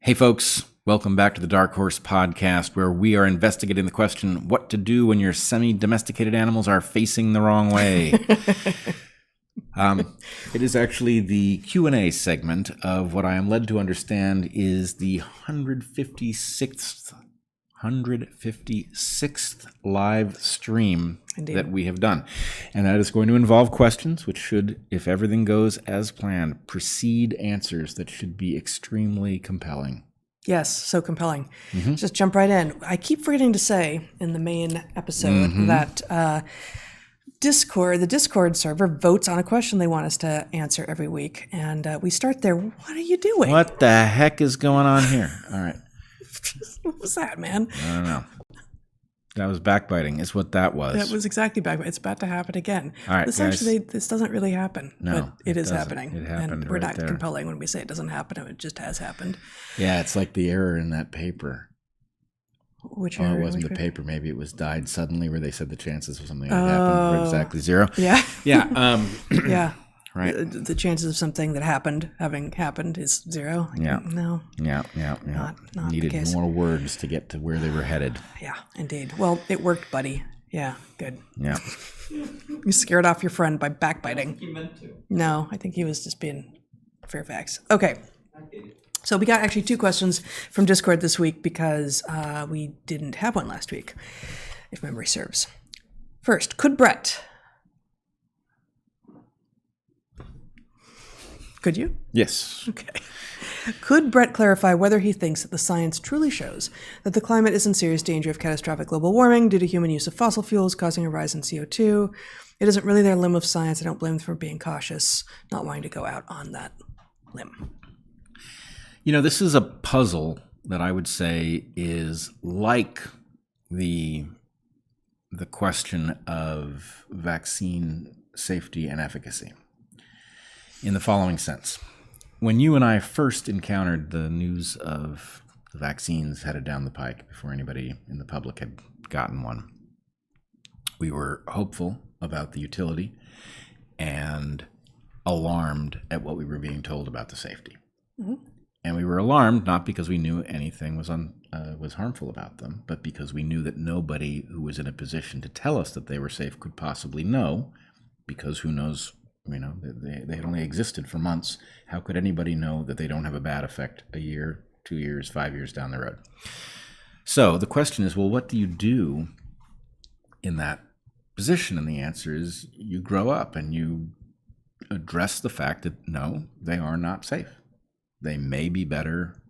Hey folks, welcome back to the DarkHorse Podcast, where we are investigating the question, what to do when your semi-domesticated animals are facing the wrong way. It is actually the Q&A segment of what I am led to understand is the 156th live stream Indeed. that we have done. And that is going to involve questions which should, if everything goes as planned, precede answers that should be extremely compelling. Yes, so compelling. Just jump right in. I keep forgetting to say in the main episode that the Discord server votes on a question they want us to answer every week. And we start there. What are you doing? What the heck is going on here? All right. What was that, man? I don't know. That was backbiting is what that was. That was exactly back. It's about to happen again. All right, Essentially, this doesn't really happen. No, but it is doesn't. happening. It happened and we're right not there. compelling when we say it doesn't happen. It just has happened. Yeah, it's like the error in that paper. Which Oh, it wasn't the paper. Maybe it was died suddenly where they said the chances of something like happened were exactly zero. Yeah. Yeah. Yeah. Right. The chances of something that having happened is zero. Yeah. No. Yeah. Not Needed the case. more words to get to where they were headed. Yeah, indeed. Well, it worked, buddy. Yeah, good. Yeah. You scared off your friend by backbiting. He meant to. No, I think he was just being Fairfax. Okay. So we got actually 2 questions from Discord this week because we didn't have one last week, if memory serves. First, could you? Yes. Okay. Could Bret clarify whether he thinks that the science truly shows that the climate is in serious danger of catastrophic global warming due to human use of fossil fuels causing a rise in CO2? It isn't really their limb of science. I don't blame them for being cautious, not wanting to go out on that limb. You know, this is a puzzle that I would say is like the question of vaccine safety and efficacy in the following sense. When you and I first encountered the news of the vaccines headed down the pike before anybody in the public had gotten one, we were hopeful about the utility and alarmed at what we were being told about the safety. Mm-hmm. And we were alarmed not because we knew anything was harmful about them, but because we knew that nobody who was in a position to tell us that they were safe could possibly know, because who knows. You know, they had only existed for months. How could anybody know that they don't have a bad effect a year, 2 years, 5 years down the road? So the question is, well, what do you do in that position? And the answer is you grow up and you address the fact that, no, they are not safe. They may be better,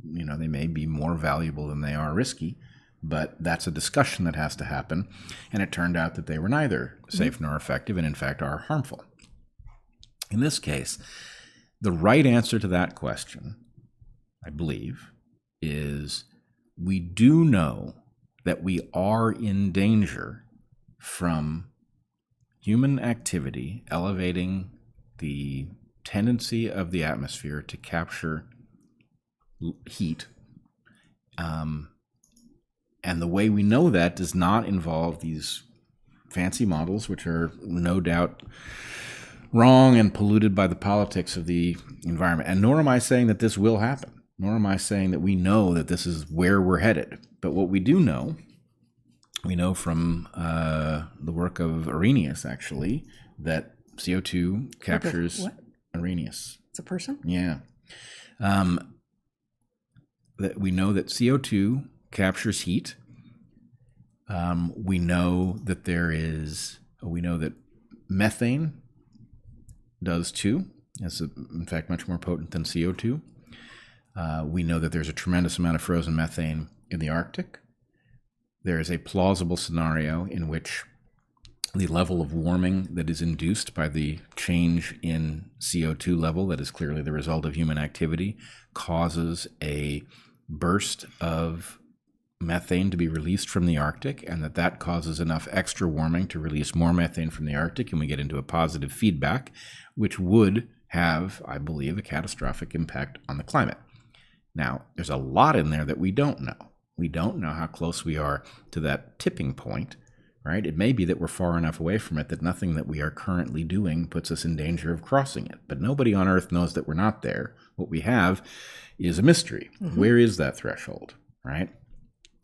you know, they may be more valuable than they are risky, but that's a discussion that has to happen. And it turned out that they were neither safe nor effective and, in fact, are harmful. In this case, the right answer to that question, I believe, is we do know that we are in danger from human activity elevating the tendency of the atmosphere to capture heat. And the way we know that does not involve these fancy models, which are no doubt wrong and polluted by the politics of the environment. And nor am I saying that this will happen. Nor am I saying that we know that this is where we're headed. But what we do know, we know from the work of Arrhenius, actually, that CO2 captures... What? Arrhenius. It's a person? Yeah. That we know that CO2 captures heat. We know that methane does too. It's in fact much more potent than CO2. We know that there's a tremendous amount of frozen methane in the Arctic. There is a plausible scenario in which the level of warming that is induced by the change in CO2 level, that is clearly the result of human activity, causes a burst of methane to be released from the Arctic, and that causes enough extra warming to release more methane from the Arctic, and we get into a positive feedback, which would have, I believe, a catastrophic impact on the climate. Now, there's a lot in there that we don't know. We don't know how close we are to that tipping point right? It may be that we're far enough away from it that nothing that we are currently doing puts us in danger of crossing it. But nobody on Earth knows that we're not there. What we have is a mystery. Mm-hmm. Where is that threshold, right?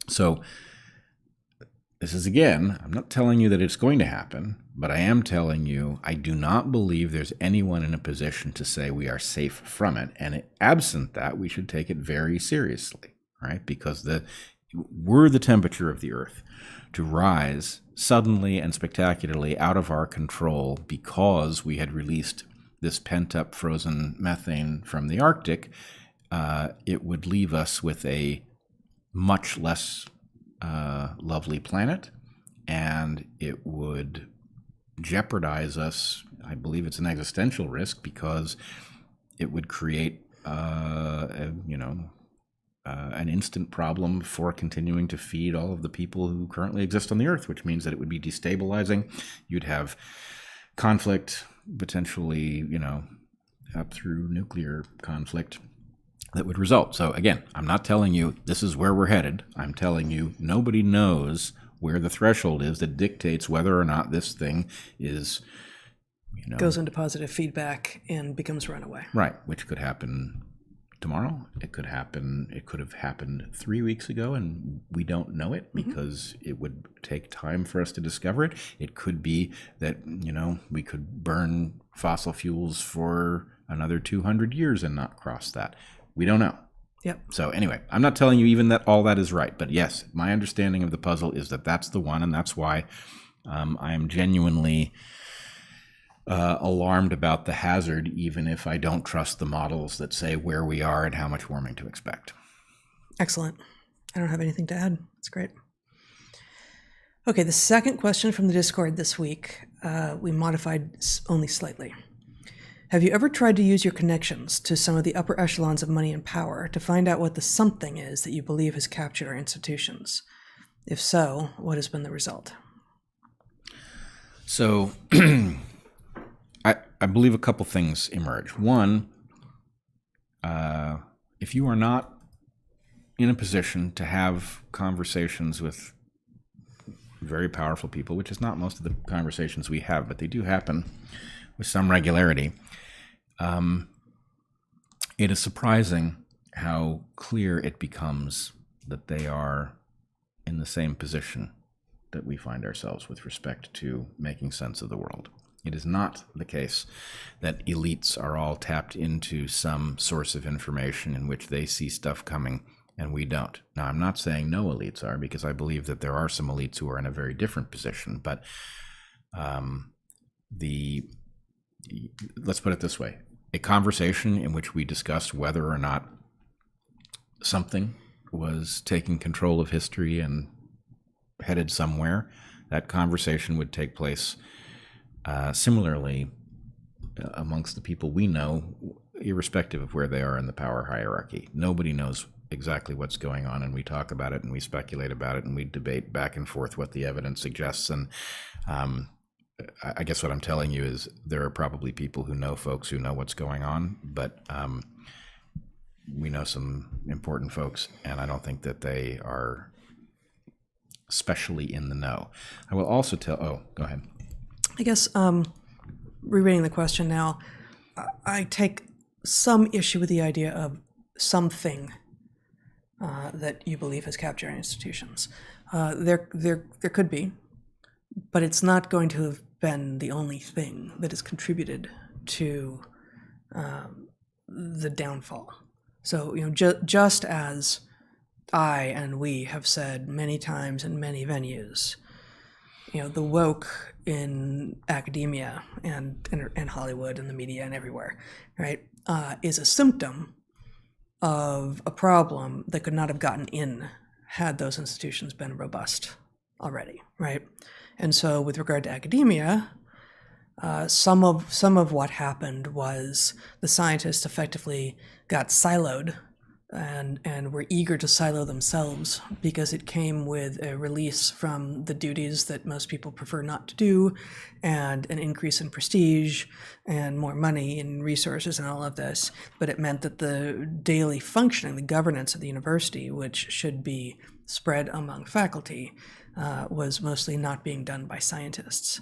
So this is, again, I'm not telling you that it's going to happen, but I am telling you I do not believe there's anyone in a position to say we are safe from it. And absent that, we should take it very seriously, right? Because were the temperature of the Earth to rise suddenly and spectacularly out of our control because we had released this pent-up frozen methane from the Arctic, it would leave us with a much less lovely planet, and it would jeopardize us. I believe it's an existential risk because it would create, an instant problem for continuing to feed all of the people who currently exist on the Earth, which means that it would be destabilizing. You'd have conflict, potentially, up through nuclear conflict that would result. So again, I'm not telling you this is where we're headed. I'm telling you nobody knows where the threshold is that dictates whether or not this thing is, goes into positive feedback and becomes runaway. Right, which could happen tomorrow. It could have happened 3 weeks ago, and we don't know it because it would take time for us to discover it. It could be that, we could burn fossil fuels for another 200 years and not cross that. We don't know. Yep. So anyway, I'm not telling you even that all that is right, but yes, my understanding of the puzzle is that that's the one, and that's why I am genuinely alarmed about the hazard, even if I don't trust the models that say where we are and how much warming to expect. Excellent. I don't have anything to add. That's great. Okay, the second question from the Discord this week, we modified only slightly. Have you ever tried to use your connections to some of the upper echelons of money and power to find out what the something is that you believe has captured our institutions? If so, what has been the result? So I believe a couple things emerge. One, if you are not in a position to have conversations with very powerful people, which is not most of the conversations we have, but they do happen with some regularity, it is surprising how clear it becomes that they are in the same position that we find ourselves with respect to making sense of the world. It is not the case that elites are all tapped into some source of information in which they see stuff coming and we don't. Now, I'm not saying no elites are, because I believe that there are some elites who are in a very different position, but let's put it this way. A conversation in which we discussed whether or not something was taking control of history and headed somewhere, that conversation would take place similarly amongst the people we know, irrespective of where they are in the power hierarchy. Nobody knows exactly what's going on, and we talk about it and we speculate about it and we debate back and forth what the evidence suggests. And I guess what I'm telling you is there are probably people who know folks who know what's going on, but we know some important folks, and I don't think that they are especially in the know. I will also go ahead. I guess rereading the question now, I take some issue with the idea of something that you believe has captured our institutions. There could be, but it's not going to have been the only thing that has contributed to the downfall. So, just as I and we have said many times in many venues, the woke in academia and Hollywood and the media and everywhere, right, is a symptom of a problem that could not have gotten in had those institutions been robust already, right? And so with regard to academia, some of what happened was the scientists effectively got siloed and were eager to silo themselves because it came with a release from the duties that most people prefer not to do, and an increase in prestige and more money and resources and all of this. But it meant that the daily functioning, the governance of the university, which should be spread among faculty, was mostly not being done by scientists.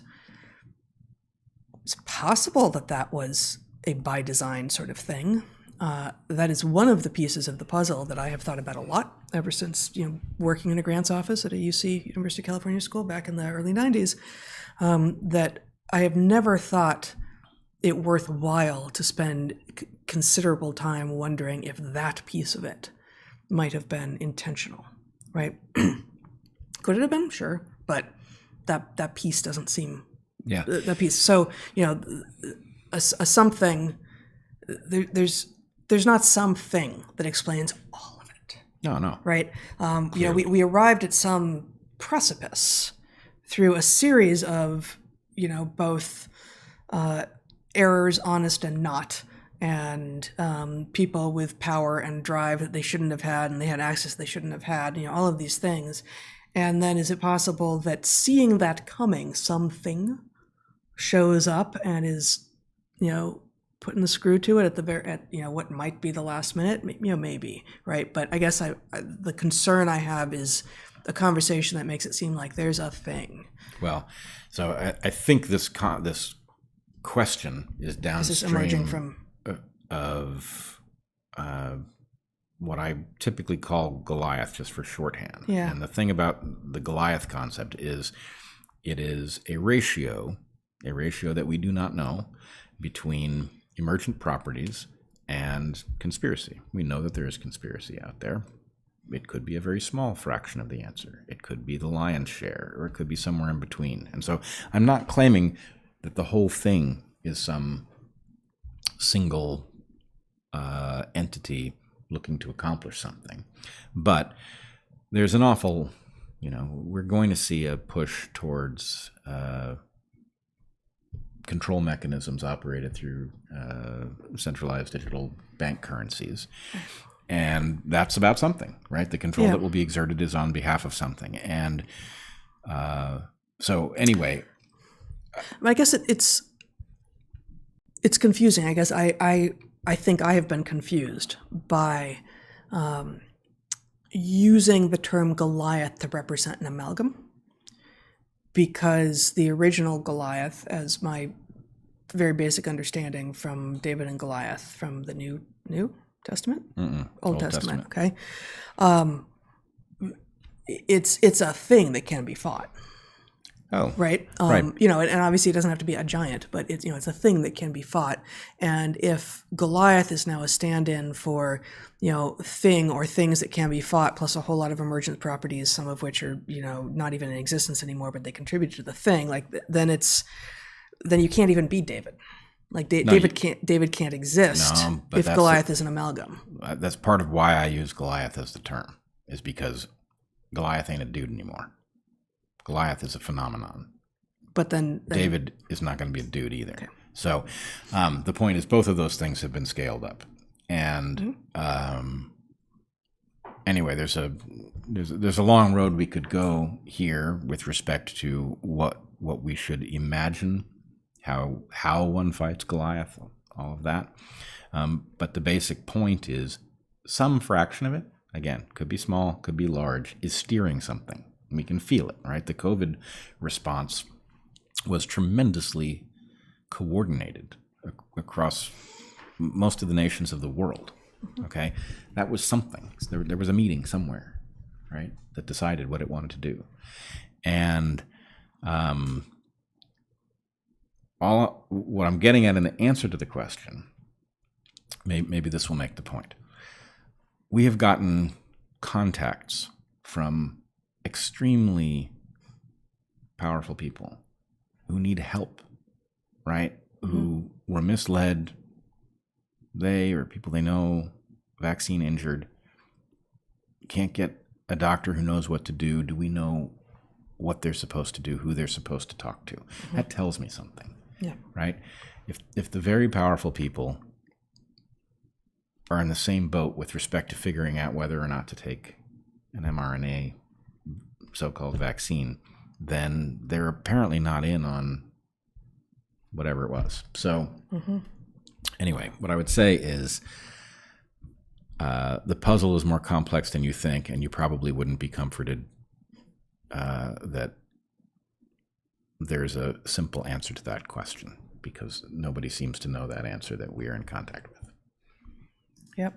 It's possible that that was a by design sort of thing. That is one of the pieces of the puzzle that I have thought about a lot ever since, working in a grants office at a UC, University of California school back in the early 90s, that I have never thought it worthwhile to spend considerable time wondering if that piece of it might have been intentional, right? Could it have been? Sure. But that piece doesn't seem, that piece. So, a something, there's not something that explains all of it. No. Right? We arrived at some precipice through a series of, both errors, honest and not, and people with power and drive that they shouldn't have had, and they had access they shouldn't have had, all of these things. And then is it possible that seeing that coming, something shows up and is, putting the screw to it at what might be the last minute, maybe, right? But I guess the concern I have is a conversation that makes it seem like there's a thing. Well, so I think this question is downstream is emerging from of what I typically call Goliath, just for shorthand. Yeah. And the thing about the Goliath concept is it is a ratio that we do not know between emergent properties and conspiracy. We know that there is conspiracy out there. It could be a very small fraction of the answer. It could be the lion's share, or it could be somewhere in between. And so I'm not claiming that the whole thing is some single entity looking to accomplish something. But there's an awful, we're going to see a push towards control mechanisms operated through centralized digital bank currencies. And that's about something, right? The control that will be exerted is on behalf of something. And so anyway. I guess it's confusing. I guess I think I have been confused by using the term Goliath to represent an amalgam, because the original Goliath, as my very basic understanding from David and Goliath from the New Testament? Old Testament. Okay. It's a thing that can be fought. Oh, right. Right. And obviously it doesn't have to be a giant, but it's a thing that can be fought. And if Goliath is now a stand-in for, thing or things that can be fought, plus a whole lot of emergent properties, some of which are, not even in existence anymore, but they contribute to the thing, then you can't even be David. Like David can't exist if Goliath is an amalgam. That's part of why I use Goliath as the term, is because Goliath ain't a dude anymore. Goliath is a phenomenon. But then David is not going to be a dude either. Okay. So the point is both of those things have been scaled up. And anyway, there's a long road we could go here with respect to what we should imagine, how one fights Goliath, all of that. But the basic point is some fraction of it, again, could be small, could be large, is steering something. We can feel it, right? The COVID response was tremendously coordinated across most of the nations of the world, okay? That was something. There was a meeting somewhere, right, that decided what it wanted to do. And what I'm getting at in the answer to the question, maybe this will make the point. We have gotten contacts from extremely powerful people who need help, right? Who were misled, they or people they know, vaccine injured, can't get a doctor who knows what to do. Do we know what they're supposed to do, who they're supposed to talk to? That tells me something, right? If the very powerful people are in the same boat with respect to figuring out whether or not to take an mRNA so-called vaccine, then they're apparently not in on whatever it was. So anyway, what I would say is the puzzle is more complex than you think, and you probably wouldn't be comforted that there's a simple answer to that question, because nobody seems to know that answer that we are in contact with. Yep.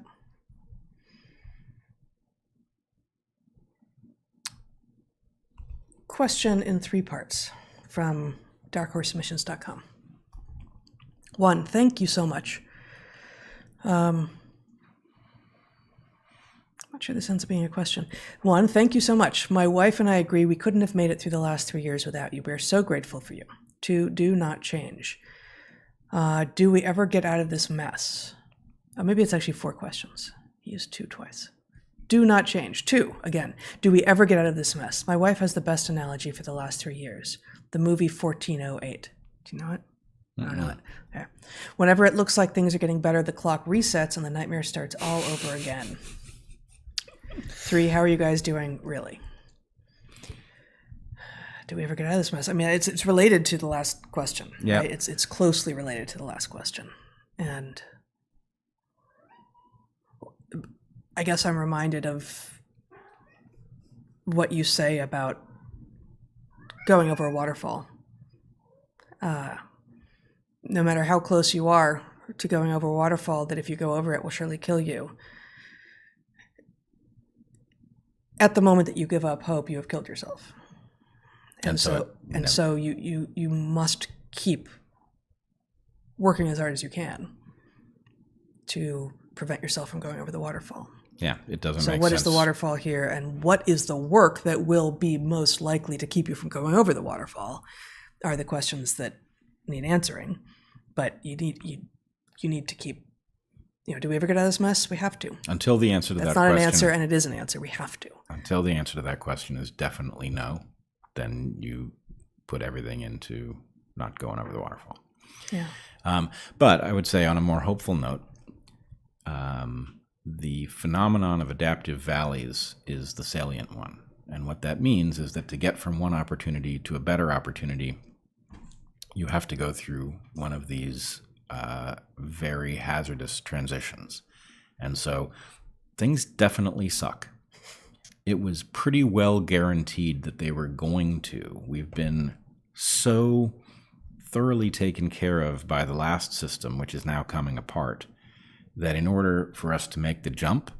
Question in 3 parts from DarkHorseMissions.com. 1, thank you so much. I'm not sure this ends up being a question. 1, thank you so much. My wife and I agree we couldn't have made it through the last 3 years without you. We are so grateful for you. 2, do not change. Do we ever get out of this mess? Maybe it's actually 4 questions. He used 2 twice. Do not change. 2, again, do we ever get out of this mess? My wife has the best analogy for the last 3 years. The movie 1408. Do you know it? I don't know it. Okay. Whenever it looks like things are getting better, the clock resets and the nightmare starts all over again. 3, how are you guys doing, really? Do we ever get out of this mess? I mean, it's related to the last question. Yeah. Right? It's closely related to the last question. And I guess I'm reminded of what you say about going over a waterfall. No matter how close you are to going over a waterfall, that if you go over it will surely kill you. At the moment that you give up hope, you have killed yourself. So you must keep working as hard as you can to prevent yourself from going over the waterfall. Yeah, it doesn't make sense. So what is the waterfall here, and what is the work that will be most likely to keep you from going over the waterfall are the questions that need answering. But you need to keep, do we ever get out of this mess? We have to. Until the answer to that question. That's not an answer, and it is an answer. We have to. Until the answer to that question is definitely no, then you put everything into not going over the waterfall. Yeah. But I would say, on a more hopeful note, the phenomenon of adaptive valleys is the salient one. And what that means is that to get from one opportunity to a better opportunity, you have to go through one of these very hazardous transitions. And so things definitely suck. It was pretty well guaranteed that they were going to. We've been so thoroughly taken care of by the last system, which is now coming apart, that in order for us to make the jump,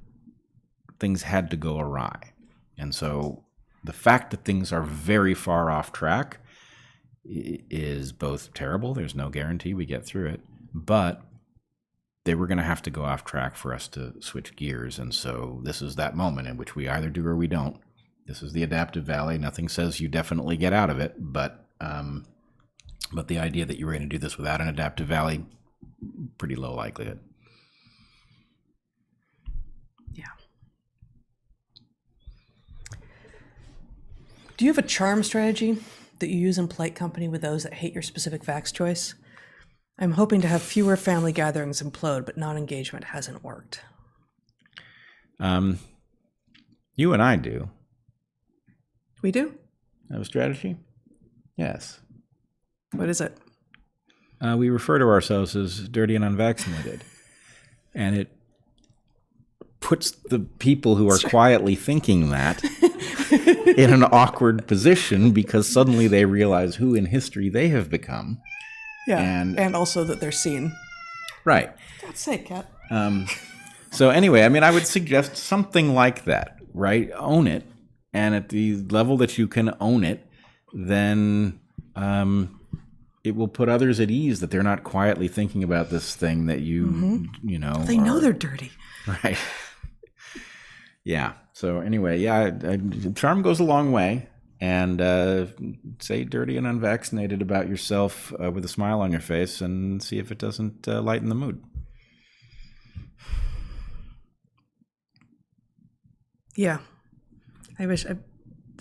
things had to go awry. And so the fact that things are very far off track is both terrible. There's no guarantee we get through it, but they were going to have to go off track for us to switch gears. And so this is that moment in which we either do or we don't. This is the adaptive valley. Nothing says you definitely get out of it, but the idea that you were going to do this without an adaptive valley, pretty low likelihood. Yeah. Do you have a charm strategy that you use in polite company with those that hate your specific vax choice? I'm hoping to have fewer family gatherings implode, but non-engagement hasn't worked. You and I do. We do? Have a strategy? Yes. What is it? We refer to ourselves as dirty and unvaccinated. And it puts the people who are quietly thinking that in an awkward position, because suddenly they realize who in history they have become. Yeah, and also that they're seen. Right. God's sake, Kat. So anyway, I mean, I would suggest something like that, right? Own it. And at the level that you can own it, then it will put others at ease that they're not quietly thinking about this thing that you know. They know they're dirty. Right. Yeah. So anyway, yeah, charm goes a long way. And say dirty and unvaccinated about yourself with a smile on your face, and see if it doesn't lighten the mood. Yeah. I wish I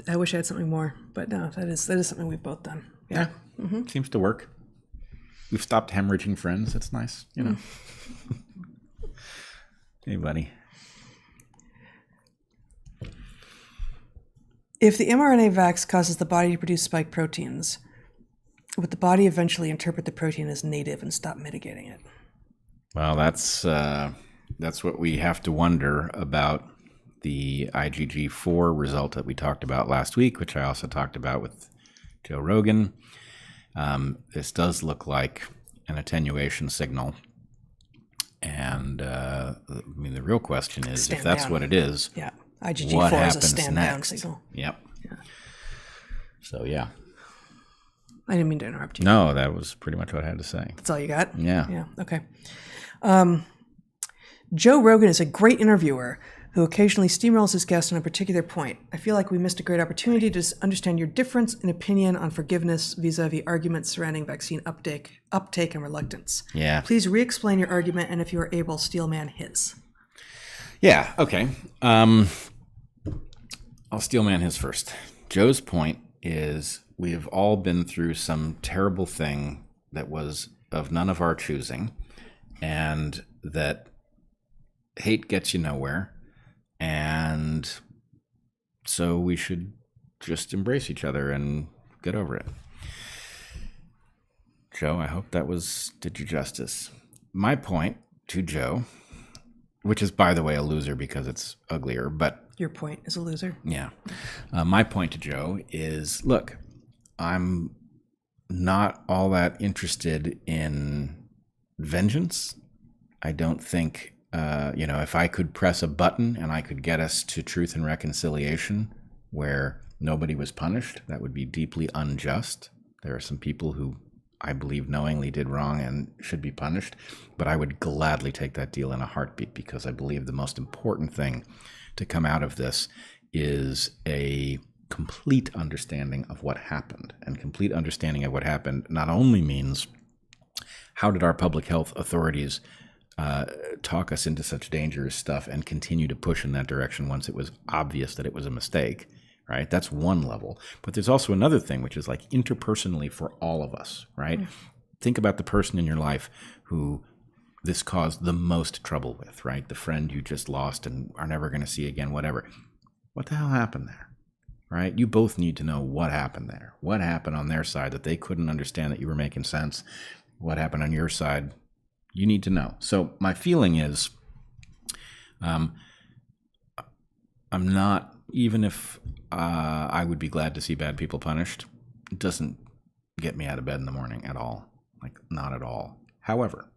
had something more, but no, that is something we've both done. Yeah. Mm-hmm. Seems to work. We've stopped hemorrhaging friends. It's nice, you know. Hey, buddy. If the mRNA vax causes the body to produce spike proteins, would the body eventually interpret the protein as native and stop mitigating it? Well, that's what we have to wonder about the IgG4 result that we talked about last week, which I also talked about with Joe Rogan. This does look like an attenuation signal. And I mean, the real question is, if that's what it is, yeah, what IgG4 happens is a stand next? down signal. Yep. Yeah. So, yeah. I didn't mean to interrupt you. No, that was pretty much what I had to say. That's all you got? Yeah. Yeah, okay. Joe Rogan is a great interviewer who occasionally steamrolls his guests on a particular point. I feel like we missed a great opportunity to understand your difference in opinion on forgiveness vis-a-vis arguments surrounding vaccine uptake and reluctance. Yeah. Please re-explain your argument, and if you are able, steelman his. Yeah, okay. I'll steelman his first. Joe's point is we have all been through some terrible thing that was of none of our choosing, and that hate gets you nowhere, and so we should just embrace each other and get over it. Joe, I hope that did you justice. My point to Joe, which is, by the way, a loser because it's uglier, but... Your point is a loser? Yeah. My point to Joe is, look, I'm not all that interested in vengeance. I don't think, if I could press a button and I could get us to truth and reconciliation where nobody was punished, that would be deeply unjust. There are some people who I believe knowingly did wrong and should be punished, but I would gladly take that deal in a heartbeat, because I believe the most important thing to come out of this is a complete understanding of what happened. And complete understanding of what happened not only means how did our public health authorities talk us into such dangerous stuff and continue to push in that direction once it was obvious that it was a mistake, right? That's one level. But there's also another thing, which is like interpersonally for all of us, right? Think about the person in your life who this caused the most trouble with, right? The friend you just lost and are never going to see again, whatever. What the hell happened there, right? You both need to know what happened there. What happened on their side that they couldn't understand that you were making sense? What happened on your side? You need to know. So my feeling is, I'm not, even if I would be glad to see bad people punished, it doesn't get me out of bed in the morning at all. Like, not at all. However,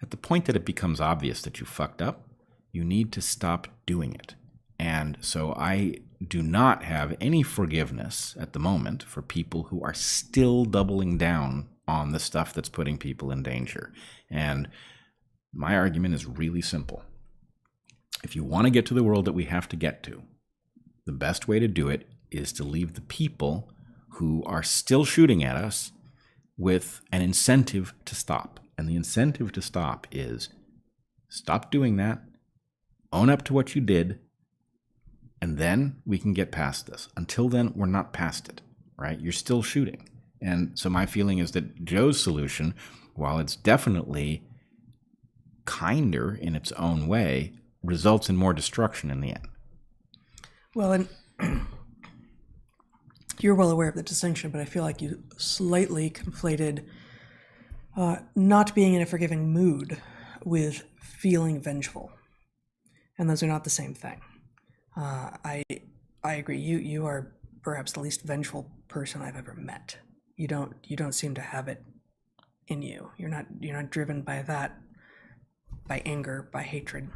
at the point that it becomes obvious that you fucked up, you need to stop doing it. And so I do not have any forgiveness at the moment for people who are still doubling down on the stuff that's putting people in danger. And my argument is really simple. If you want to get to the world that we have to get to, the best way to do it is to leave the people who are still shooting at us with an incentive to stop. And the incentive to stop is stop doing that, own up to what you did, and then we can get past this. Until then, we're not past it, right? You're still shooting. And so my feeling is that Joe's solution, while it's definitely kinder in its own way, results in more destruction in the end. Well, and you're well aware of the distinction, but I feel like you slightly conflated not being in a forgiving mood with feeling vengeful. And those are not the same thing. I agree. You are perhaps the least vengeful person I've ever met. You don't seem to have it in you. You're not driven by that, by anger, by hatred.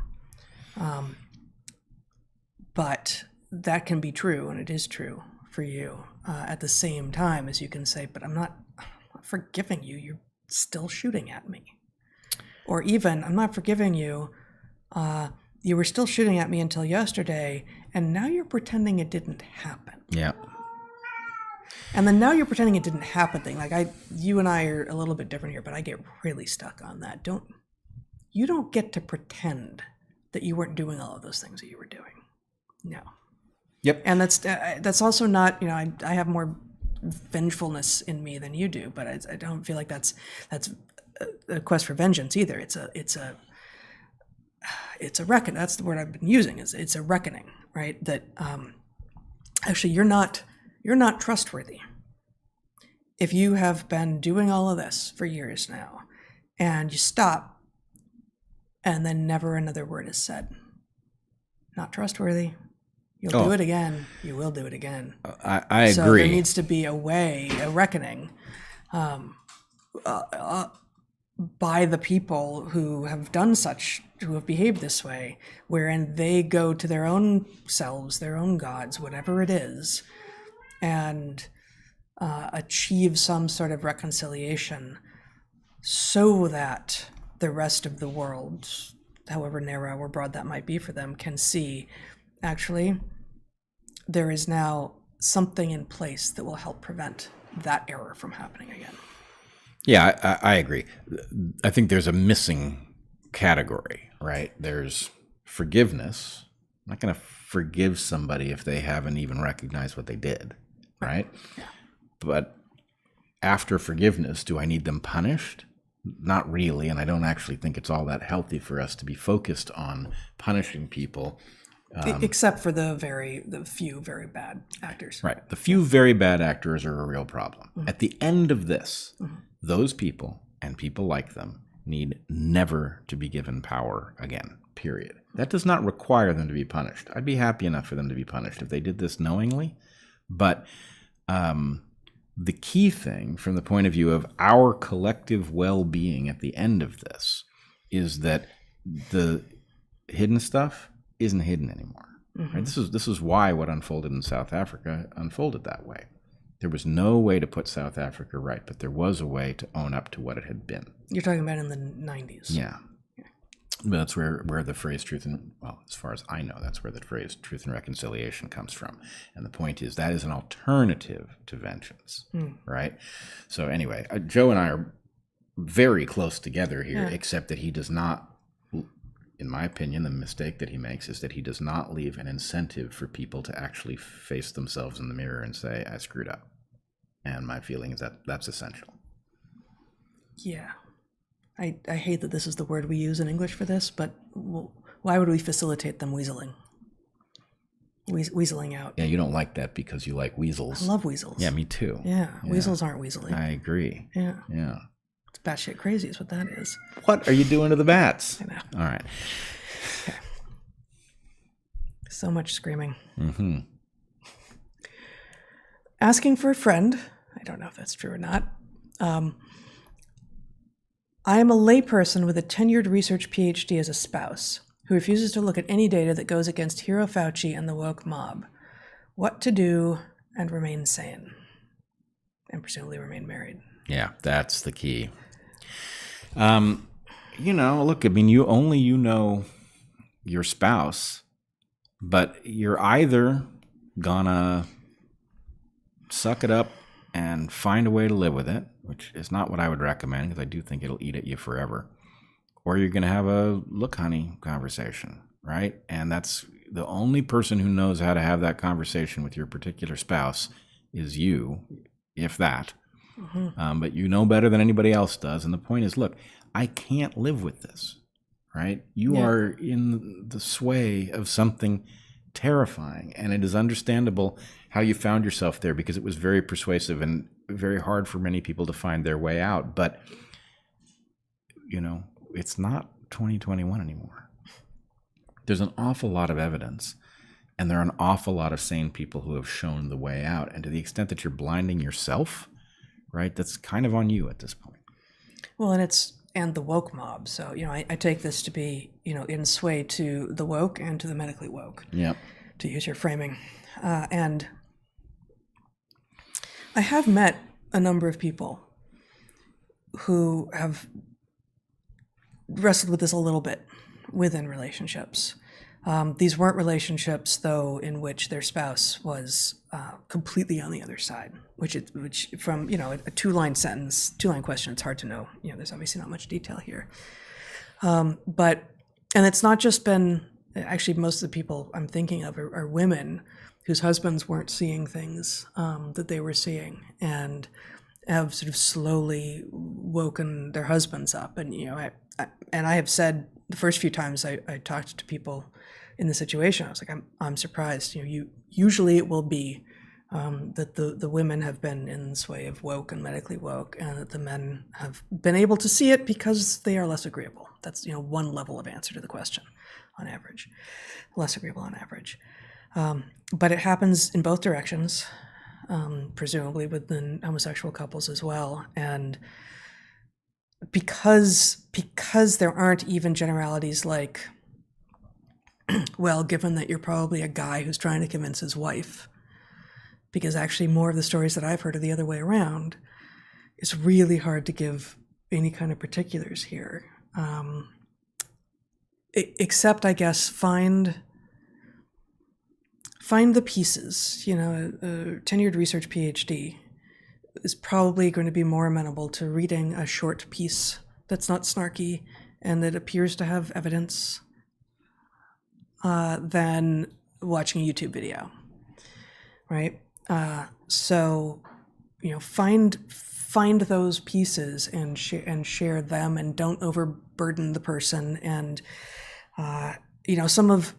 But that can be true, and it is true for you. At the same time as you can say, but I'm not forgiving you. You're still shooting at me. Or even, I'm not forgiving you. You were still shooting at me until yesterday, and now you're pretending it didn't happen. Yeah. And then now you're pretending it didn't happen thing. Like you and I are a little bit different here, but I get really stuck on that. You don't get to pretend that you weren't doing all of those things that you were doing. No. Yep. And that's also not, I have more vengefulness in me than you do, but I don't feel like that's a quest for vengeance either. It's it's a reckoning. That's the word I've been using. It's a reckoning, right? That actually you're not trustworthy. If you have been doing all of this for years now, and you stop, and then never another word is said, not trustworthy. You'll do it again. You will do it again. I agree. So there needs to be a reckoning by the people who have who have behaved this way, wherein they go to their own selves, their own gods, whatever it is, and achieve some sort of reconciliation so that the rest of the world, however narrow or broad that might be for them, can see, actually, there is now something in place that will help prevent that error from happening again. Yeah, I agree. I think there's a missing category, right? There's forgiveness. I'm not going to forgive somebody if they haven't even recognized what they did, right? Yeah. But after forgiveness, do I need them punished? Not really, and I don't actually think it's all that healthy for us to be focused on punishing people. Except for the few very bad actors. Right. The few very bad actors are a real problem. Mm-hmm. At the end of this, those people and people like them need never to be given power again, period. That does not require them to be punished. I'd be happy enough for them to be punished if they did this knowingly. But the key thing from the point of view of our collective well-being at the end of this is that the hidden stuff isn't hidden anymore. Mm-hmm. Right? This is why what unfolded in South Africa unfolded that way. There was no way to put South Africa right, but there was a way to own up to what it had been. You're talking about in the 90s. Yeah. But that's where the phrase as far as I know, that's where the phrase truth and reconciliation comes from. And the point is that is an alternative to vengeance, right? So anyway, Joe and I are very close together here, except that he does not, in my opinion, the mistake that he makes is that he does not leave an incentive for people to actually face themselves in the mirror and say, I screwed up. And my feeling is that that's essential. Yeah. I hate that this is the word we use in English for this, but why would we facilitate them weaseling? Weaseling out. Yeah, you don't like that because you like weasels. I love weasels. Yeah, me too. Yeah, weasels aren't weaseling. I agree. Yeah. Yeah. It's batshit crazy is what that is. What are you doing to the bats? I know. All right. Okay. So much screaming. Mm-hmm. Asking for a friend. I don't know if that's true or not. I am a layperson with a tenured research PhD as a spouse who refuses to look at any data that goes against Hero Fauci and the woke mob. What to do and remain sane? And presumably remain married. Yeah, that's the key. Look, I mean, you know your spouse, but you're either gonna suck it up and find a way to live with it, which is not what I would recommend because I do think it'll eat at you forever, or you're going to have a look, honey conversation, right? And that's the only person who knows how to have that conversation with your particular spouse is you, if that. Mm-hmm. But you know better than anybody else does. And the point is, look, I can't live with this, right? You are in the sway of something terrifying, and it is understandable how you found yourself there because it was very persuasive and very hard for many people to find their way out. But, it's not 2021 anymore. There's an awful lot of evidence, and there are an awful lot of sane people who have shown the way out. And to the extent that you're blinding yourself, right, that's kind of on you at this point. Well, and the woke mob. So, I take this to be, in sway to the woke and to the medically woke. Yep. To use your framing. And I have met a number of people who have wrestled with this a little bit within relationships. These weren't relationships, though, in which their spouse was completely on the other side, which from, a two-line question, it's hard to know. There's obviously not much detail here. And it's not just been, actually, most of the people I'm thinking of are women whose husbands weren't seeing things that they were seeing and have sort of slowly woken their husbands up. And, I have said the first few times I talked to people in the situation, I was like, I'm surprised. Usually it will be that the women have been in this way of woke and medically woke, and that the men have been able to see it because they are less agreeable. That's one level of answer to the question, on average, less agreeable on average. But it happens in both directions, presumably within homosexual couples as well, and because there aren't even generalities like, well, given that you're probably a guy who's trying to convince his wife, because actually more of the stories that I've heard are the other way around, it's really hard to give any kind of particulars here. Except, I guess, find the pieces. A tenured research PhD is probably going to be more amenable to reading a short piece that's not snarky and that appears to have evidence than watching a YouTube video, right? So, find those pieces and share them, and don't overburden the person. And some of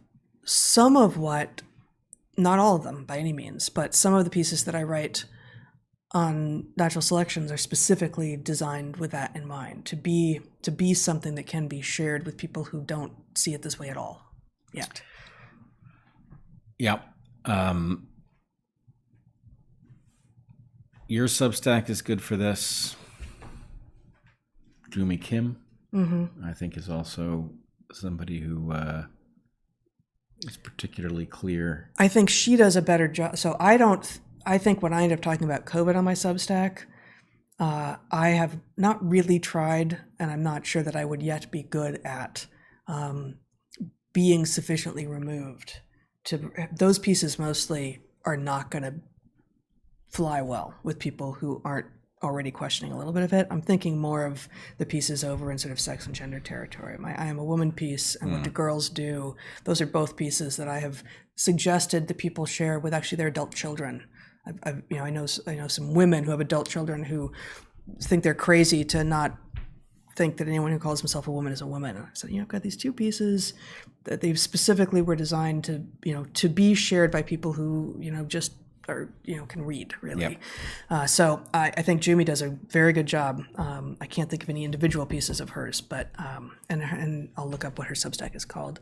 what, not all of them by any means, but some of the pieces that I write on natural selections are specifically designed with that in mind, to be something that can be shared with people who don't see it this way at all yet. Yeah. Your Substack is good for this. Jumi Kim, I think, is also somebody who is particularly clear. I think she does a better job. So I think when I end up talking about COVID on my Substack, I have not really tried, and I'm not sure that I would yet be good at being sufficiently removed. Those pieces mostly are not going to fly well with people who aren't already questioning a little bit of it. I'm thinking more of the pieces over in sort of sex and gender territory. I Am a Woman piece and What Do Girls Do? Those are both pieces that I have suggested that people share with actually their adult children. I know some women who have adult children who think they're crazy to not think that anyone who calls himself a woman is a woman. So I've got these two pieces that they specifically were designed to be shared by people who just are can read, really. Yep. So I think Jumi does a very good job. I can't think of any individual pieces of hers, but and I'll look up what her Substack is called.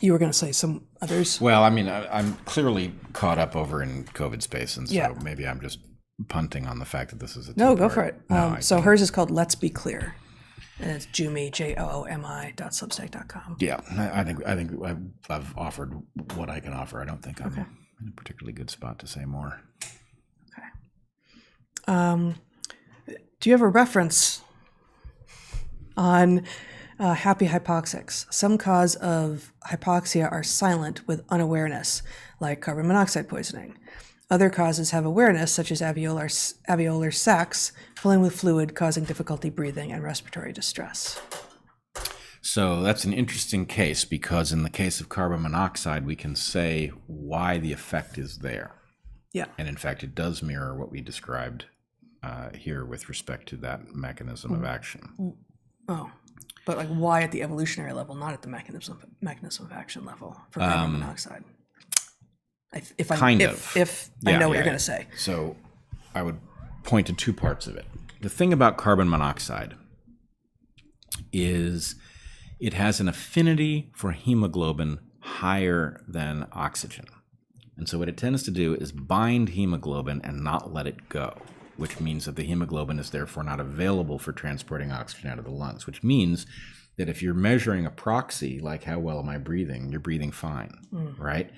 You were going to say some others? Well, I mean, I'm clearly caught up over in COVID space, and so maybe I'm just punting on the fact that this is a No, go for it. So hers is called Let's Be Clear, and it's Jumi, JOOMI.substack.com. Yeah, I think I've offered what I can offer. I don't think I'm in a particularly good spot to say more. Okay. Do you have a reference on happy hypoxics? Some cause of hypoxia are silent with unawareness, like carbon monoxide poisoning. Other causes have awareness, such as alveolar sacs filling with fluid, causing difficulty breathing and respiratory distress. So that's an interesting case, because in the case of carbon monoxide, we can say why the effect is there. Yeah. And in fact, it does mirror what we described here with respect to that mechanism of action. Oh, but like why at the evolutionary level, not at the mechanism of action level for carbon monoxide? If I know what you're going to say. So I would point to two parts of it. The thing about carbon monoxide is it has an affinity for hemoglobin higher than oxygen. And so what it tends to do is bind hemoglobin and not let it go, which means that the hemoglobin is therefore not available for transporting oxygen out of the lungs, which means that if you're measuring a proxy, like how well am I breathing, you're breathing fine, right?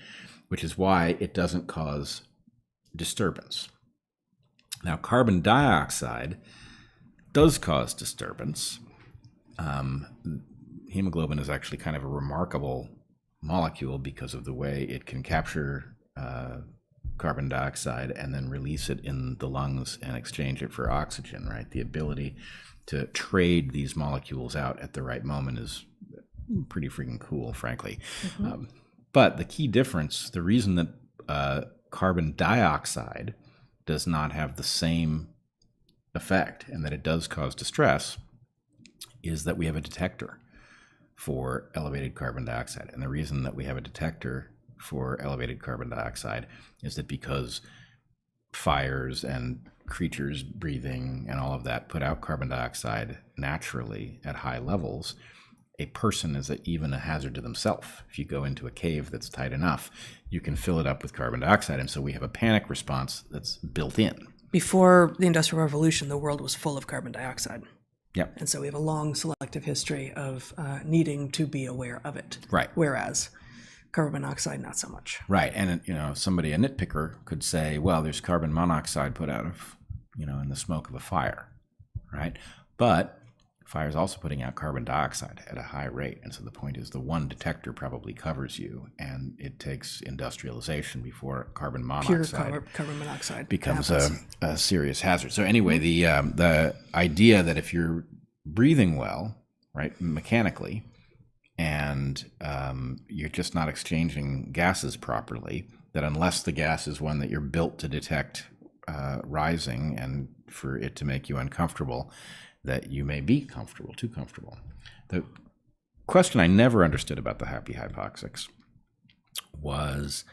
Which is why it doesn't cause disturbance. Now, carbon dioxide does cause disturbance. Hemoglobin is actually kind of a remarkable molecule because of the way it can capture carbon dioxide and then release it in the lungs and exchange it for oxygen, right? The ability to trade these molecules out at the right moment is pretty freaking cool, frankly. But the key difference, the reason that carbon dioxide does not have the same effect and that it does cause distress, is that we have a detector for elevated carbon dioxide. And the reason that we have a detector for elevated carbon dioxide is that because fires and creatures breathing and all of that put out carbon dioxide naturally at high levels, a person is even a hazard to themselves. If you go into a cave that's tight enough, you can fill it up with carbon dioxide. And so we have a panic response that's built in. Before the Industrial Revolution, the world was full of carbon dioxide. Yep. And so we have a long selective history of needing to be aware of it. Right. Whereas carbon monoxide, not so much. Right. And, you know, somebody, a nitpicker, could say, well, there's carbon monoxide put out of, you know, in the smoke of a fire. Right. But fire is also putting out carbon dioxide at a high rate. And so the point is the one detector probably covers you, and it takes industrialization before carbon monoxide, Pure carbon monoxide becomes a serious hazard. So anyway, the idea that if you're breathing well, right, mechanically, and you're just not exchanging gases properly, that unless the gas is one that you're built to detect rising and for it to make you uncomfortable, that you may be comfortable, too comfortable. The question I never understood about the happy hypoxics was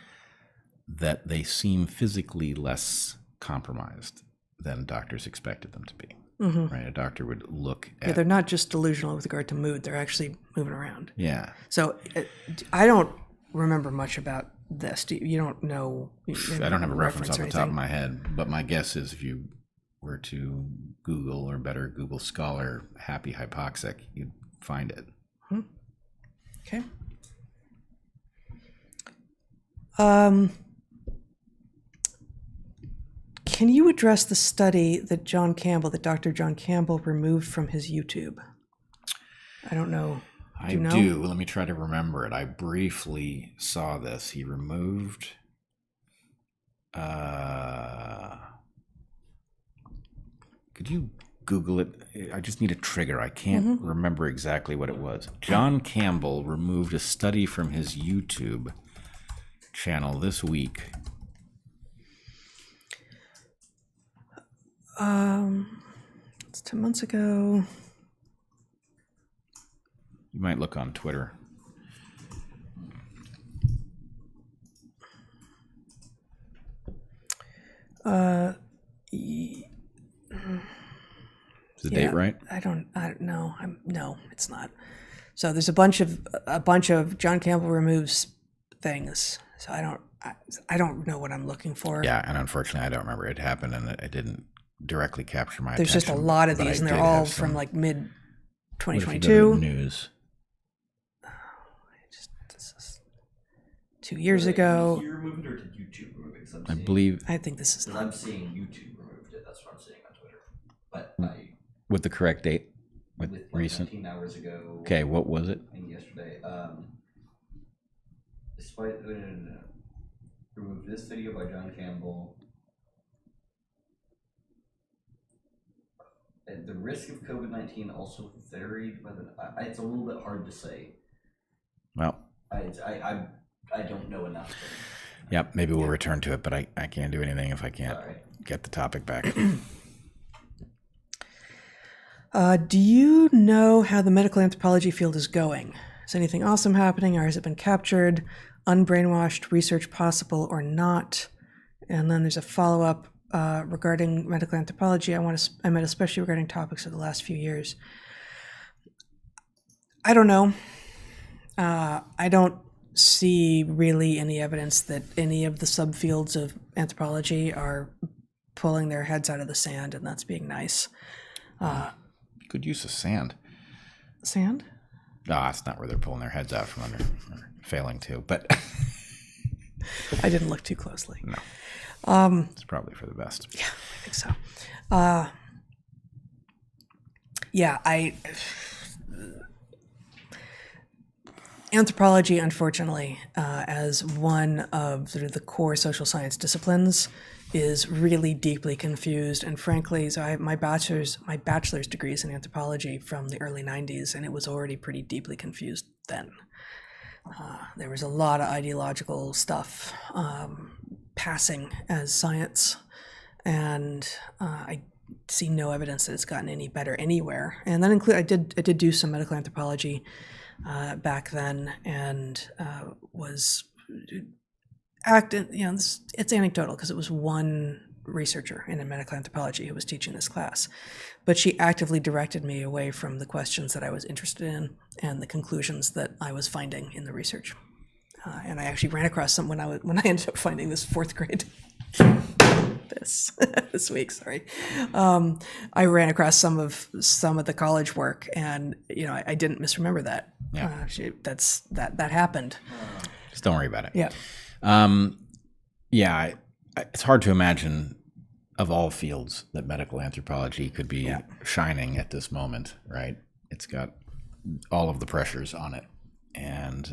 that they seem physically less compromised than doctors expected them to be. Mm-hmm. Right? A doctor would look at... Yeah, they're not just delusional with regard to mood. They're actually moving around. Yeah. So I don't remember much about this. You don't know... I don't have a reference off the top of my head, but my guess is if you were to Google, or better, Google Scholar, happy hypoxic, you'd find it. Okay. Can you address the study that Dr. John Campbell removed from his YouTube? I don't know. I do. Let me try to remember it. I briefly saw this. He removed... Could you Google it? I just need a trigger. I can't remember exactly what it was. John Campbell removed a study from his YouTube channel this week. It's 2 months ago. You might look on Twitter. Is the date right? I don't know. No, it's not. So there's a bunch of John Campbell removes things. So I don't know what I'm looking for. Yeah, and unfortunately I don't remember. It happened and it didn't directly capture my There's attention. Just a lot of these, and they're all from like mid 2022. News. This is 2 years ago. Did you remove it, or did YouTube remove it? I believe. I think this is. I'm seeing YouTube removed it. That's what I'm seeing on Twitter. But With the correct date? With like recent? 19 hours ago. Okay, what was it? I think yesterday. Despite remove this video by John Campbell. The risk of COVID-19 also varied by it's a little bit hard to say. Well, I don't know enough. Yep, maybe we'll return to it, but I can't do anything if I can't get the topic back. Do you know how the medical anthropology field is going? Is anything awesome happening, or has it been captured? Unbrainwashed research possible or not? And then there's a follow-up regarding medical anthropology. I meant especially regarding topics of the last few years. I don't know. I don't see really any evidence that any of the subfields of anthropology are pulling their heads out of the sand, and that's being nice. Good use of sand. Sand? No, that's not where they're pulling their heads out from under, or failing to, but... I didn't look too closely. No. It's probably for the best. Yeah, I think so. Anthropology, unfortunately, as one of sort of the core social science disciplines, is really deeply confused. And frankly, so my bachelor's degree is in anthropology from the early 90s, and it was already pretty deeply confused then. There was a lot of ideological stuff passing as science, and I see no evidence that it's gotten any better anywhere. And that I did do some medical anthropology back then, and was acting. It's anecdotal because it was one researcher in medical anthropology who was teaching this class, but she actively directed me away from the questions that I was interested in and the conclusions that I was finding in the research. And I actually ran across some when I ended up finding this fourth grade this week. Sorry, I ran across some of the college work, and I didn't misremember that. Yeah, that happened. Just don't worry about it. Yeah. It's hard to imagine, of all fields, that medical anthropology could be shining at this moment, right? It's got all of the pressures on it. And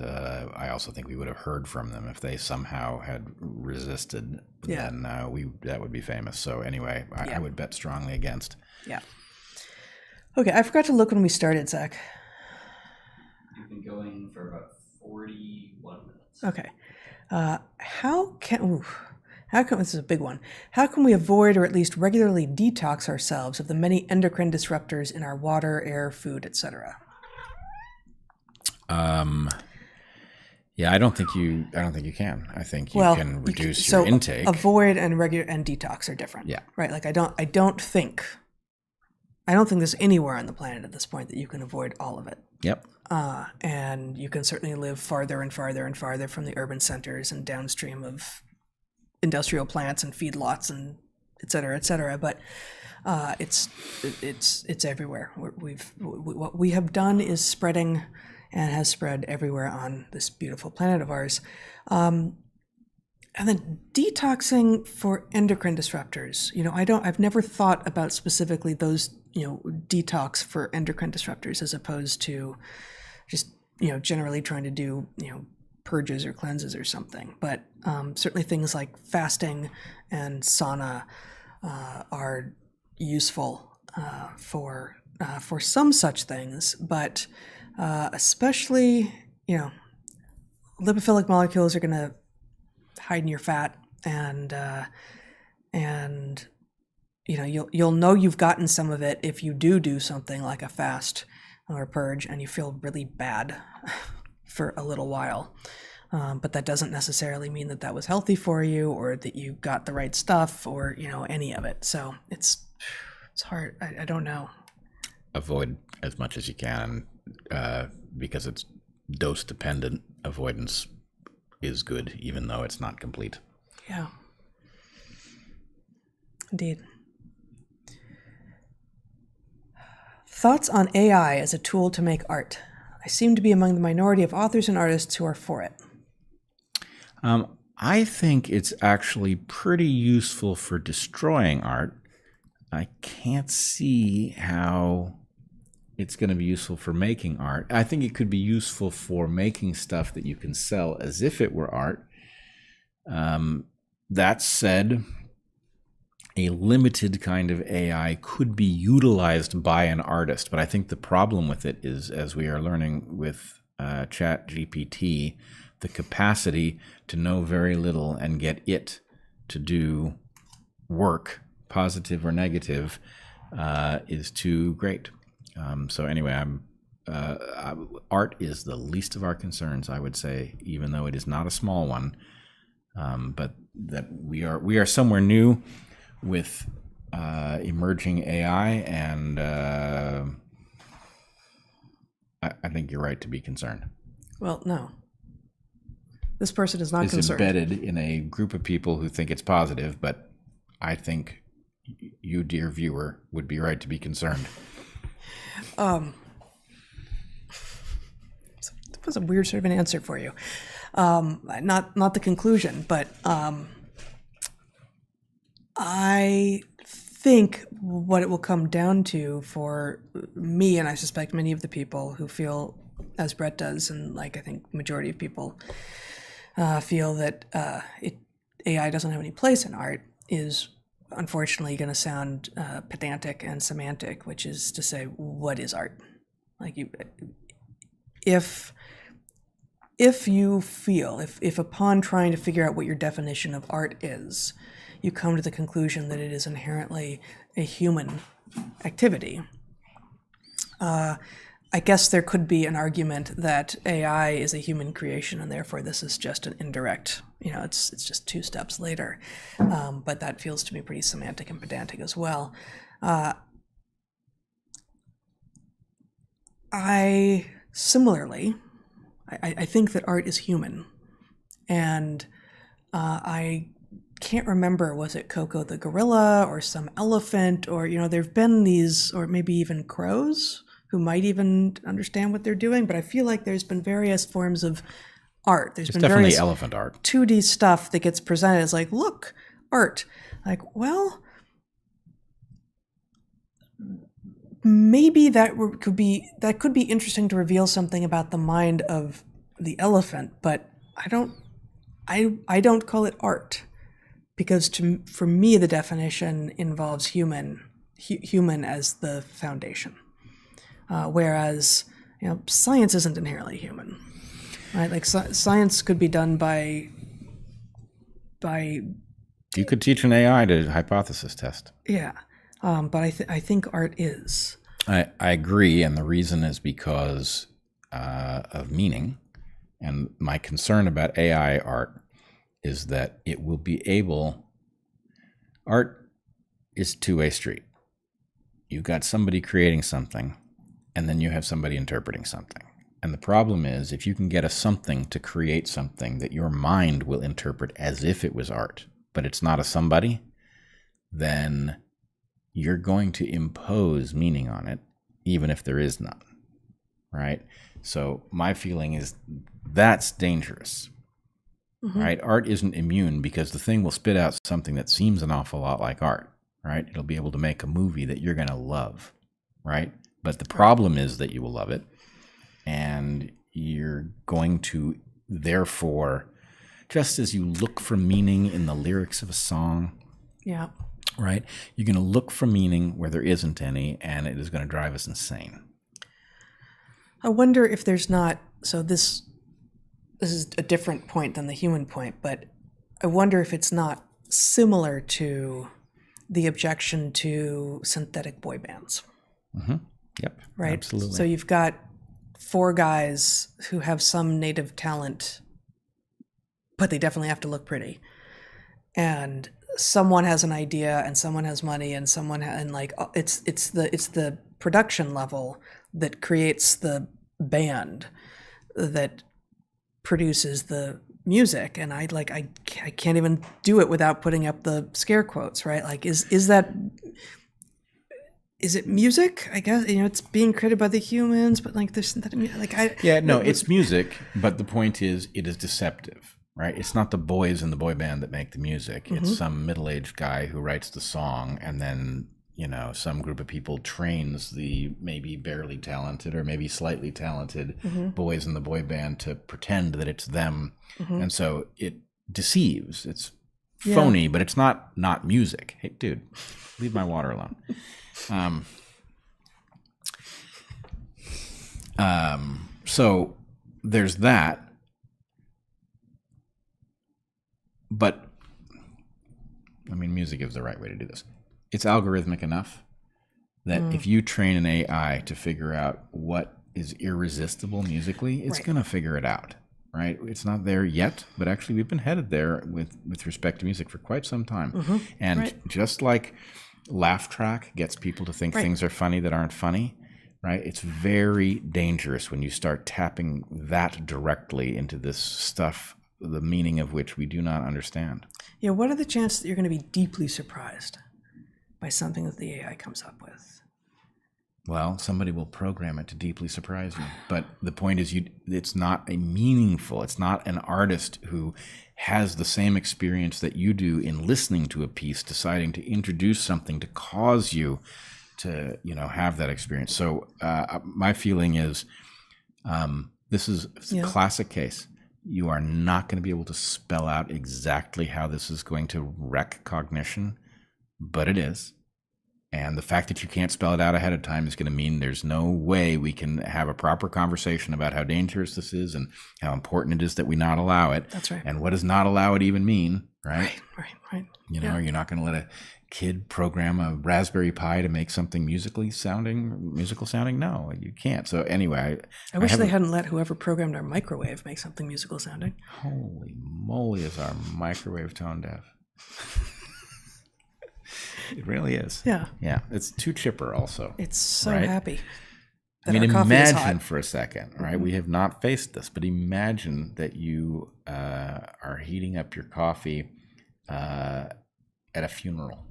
I also think we would have heard from them if they somehow had resisted. Then that would be famous. So anyway, I would bet strongly against. Yeah. Okay, I forgot to look when we started, Zach. You've been going for about 41 minutes. Okay. How can this is a big one? How can we avoid or at least regularly detox ourselves of the many endocrine disruptors in our water, air, food, etc.? I don't think you can. I think you can reduce your intake. Avoid and detox are different. Yeah. Right. Like I don't think there's anywhere on the planet at this point that you can avoid all of it. Yep. And you can certainly live farther and farther and farther from the urban centers and downstream of industrial plants and feedlots and et cetera, but it's everywhere. What we have done is spreading and has spread everywhere on this beautiful planet of ours. And then detoxing for endocrine disruptors. I've never thought about specifically those, detox for endocrine disruptors as opposed to just, generally trying to do, purges or cleanses or something. But certainly things like fasting and sauna are useful for some such things, but especially, lipophilic molecules are going to hide in your fat, and you'll know you've gotten some of it if you do something like a fast or a purge, and you feel really bad for a little while. But that doesn't necessarily mean that was healthy for you, or that you got the right stuff, or any of it. So it's hard. I don't know. Avoid as much as you can, because it's dose dependent. Avoidance is good, even though it's not complete. Yeah. Indeed. Thoughts on AI as a tool to make art? I seem to be among the minority of authors and artists who are for it. I think it's actually pretty useful for destroying art. I can't see how it's going to be useful for making art. I think it could be useful for making stuff that you can sell as if it were art. That said, a limited kind of AI could be utilized by an artist, but I think the problem with it is, as we are learning with ChatGPT, the capacity to know very little and get it to do work, positive or negative, is too great. So anyway, art is the least of our concerns, I would say, even though it is not a small one. But that we are somewhere new with emerging AI, and I think you're right to be concerned. Well, no. This person is not concerned. It's embedded in a group of people who think it's positive, but I think you, dear viewer, would be right to be concerned. That was a weird sort of an answer for you. Not the conclusion, but I think what it will come down to for me, and I suspect many of the people who feel as Bret does, and I think majority of people feel that AI doesn't have any place in art, is unfortunately going to sound pedantic and semantic, which is to say, what is art? If if you feel, if upon trying to figure out what your definition of art is, you come to the conclusion that it is inherently a human activity, I guess there could be an argument that AI is a human creation and therefore this is just an indirect, it's just 2 steps later. But that feels to me pretty semantic and pedantic as well. I think that art is human. And I can't remember, was it Coco the gorilla or some elephant, or, there've been these, or maybe even crows who might even understand what they're doing, but I feel like there's been various forms of art. There's been definitely various elephant art. 2D stuff that gets presented as like, look, art. Like, well, maybe that could be interesting to reveal something about the mind of the elephant, but I don't call it art, because for me the definition involves human as the foundation. Whereas, science isn't inherently human, right? Like science could be done by. You could teach an AI to hypothesis test. Yeah, but I think art is. I agree, and the reason is because of meaning, and my concern about AI art is that it will be able. Art is a two-way street. You've got somebody creating something, and then you have somebody interpreting something. And the problem is, if you can get a something to create something that your mind will interpret as if it was art, but it's not a somebody, then you're going to impose meaning on it, even if there is none, right? So my feeling is that's dangerous, right? Art isn't immune, because the thing will spit out something that seems an awful lot like art, right? It'll be able to make a movie that you're going to love, right? But the problem is that you will love it, and you're going to, therefore, just as you look for meaning in the lyrics of a song, Yeah. right? You're going to look for meaning where there isn't any, and it is going to drive us insane. I wonder if there's not, so this is a different point than the human point, but I wonder if it's not similar to the objection to synthetic boy bands. Mm-hmm. Yep. Right? Absolutely. So you've got 4 guys who have some native talent, but they definitely have to look pretty. And someone has an idea, and someone has money, and someone and like it's the production level that creates the band that produces the music. And I can't even do it without putting up the scare quotes, right? Like is it music? I guess it's being created by the humans, but like there's it's music, but the point is it is deceptive, right? It's not the boys in the boy band that make the music. Mm-hmm. It's some middle-aged guy who writes the song, and then some group of people trains the maybe barely talented or maybe slightly talented boys in the boy band to pretend that it's them. Mm-hmm. And so it deceives. It's phony, but it's not music. Hey, dude, leave my water alone. So there's that. But music is the right way to do this. It's algorithmic enough that if you train an AI to figure out what is irresistible musically, it's going to figure it out, right? It's not there yet, but actually we've been headed there with respect to music for quite some time. Mm-hmm. And just like laugh track gets people to think things are funny that aren't funny, right? It's very dangerous when you start tapping that directly into this stuff, the meaning of which we do not understand. Yeah, what are the chances that you're going to be deeply surprised by something that the AI comes up with? Well, somebody will program it to deeply surprise you. But the point is, it's not it's not an artist who has the same experience that you do in listening to a piece, deciding to introduce something to cause you to, have that experience. So my feeling is this is a classic case. You are not going to be able to spell out exactly how this is going to wreck cognition, but it is. And the fact that you can't spell it out ahead of time is going to mean there's no way we can have a proper conversation about how dangerous this is and how important it is that we not allow it. That's right. And what does not allow it even mean, right? Right. You know, you're not going to let a kid program a Raspberry Pi to make something musical sounding. No, you can't. So anyway, I wish they hadn't let whoever programmed our microwave make something musical sounding. Holy moly, is our microwave tone deaf? It really is. Yeah. It's too chipper also. It's so right? happy. I mean, imagine for a second, right? We have not faced this, but imagine that you are heating up your coffee at a funeral.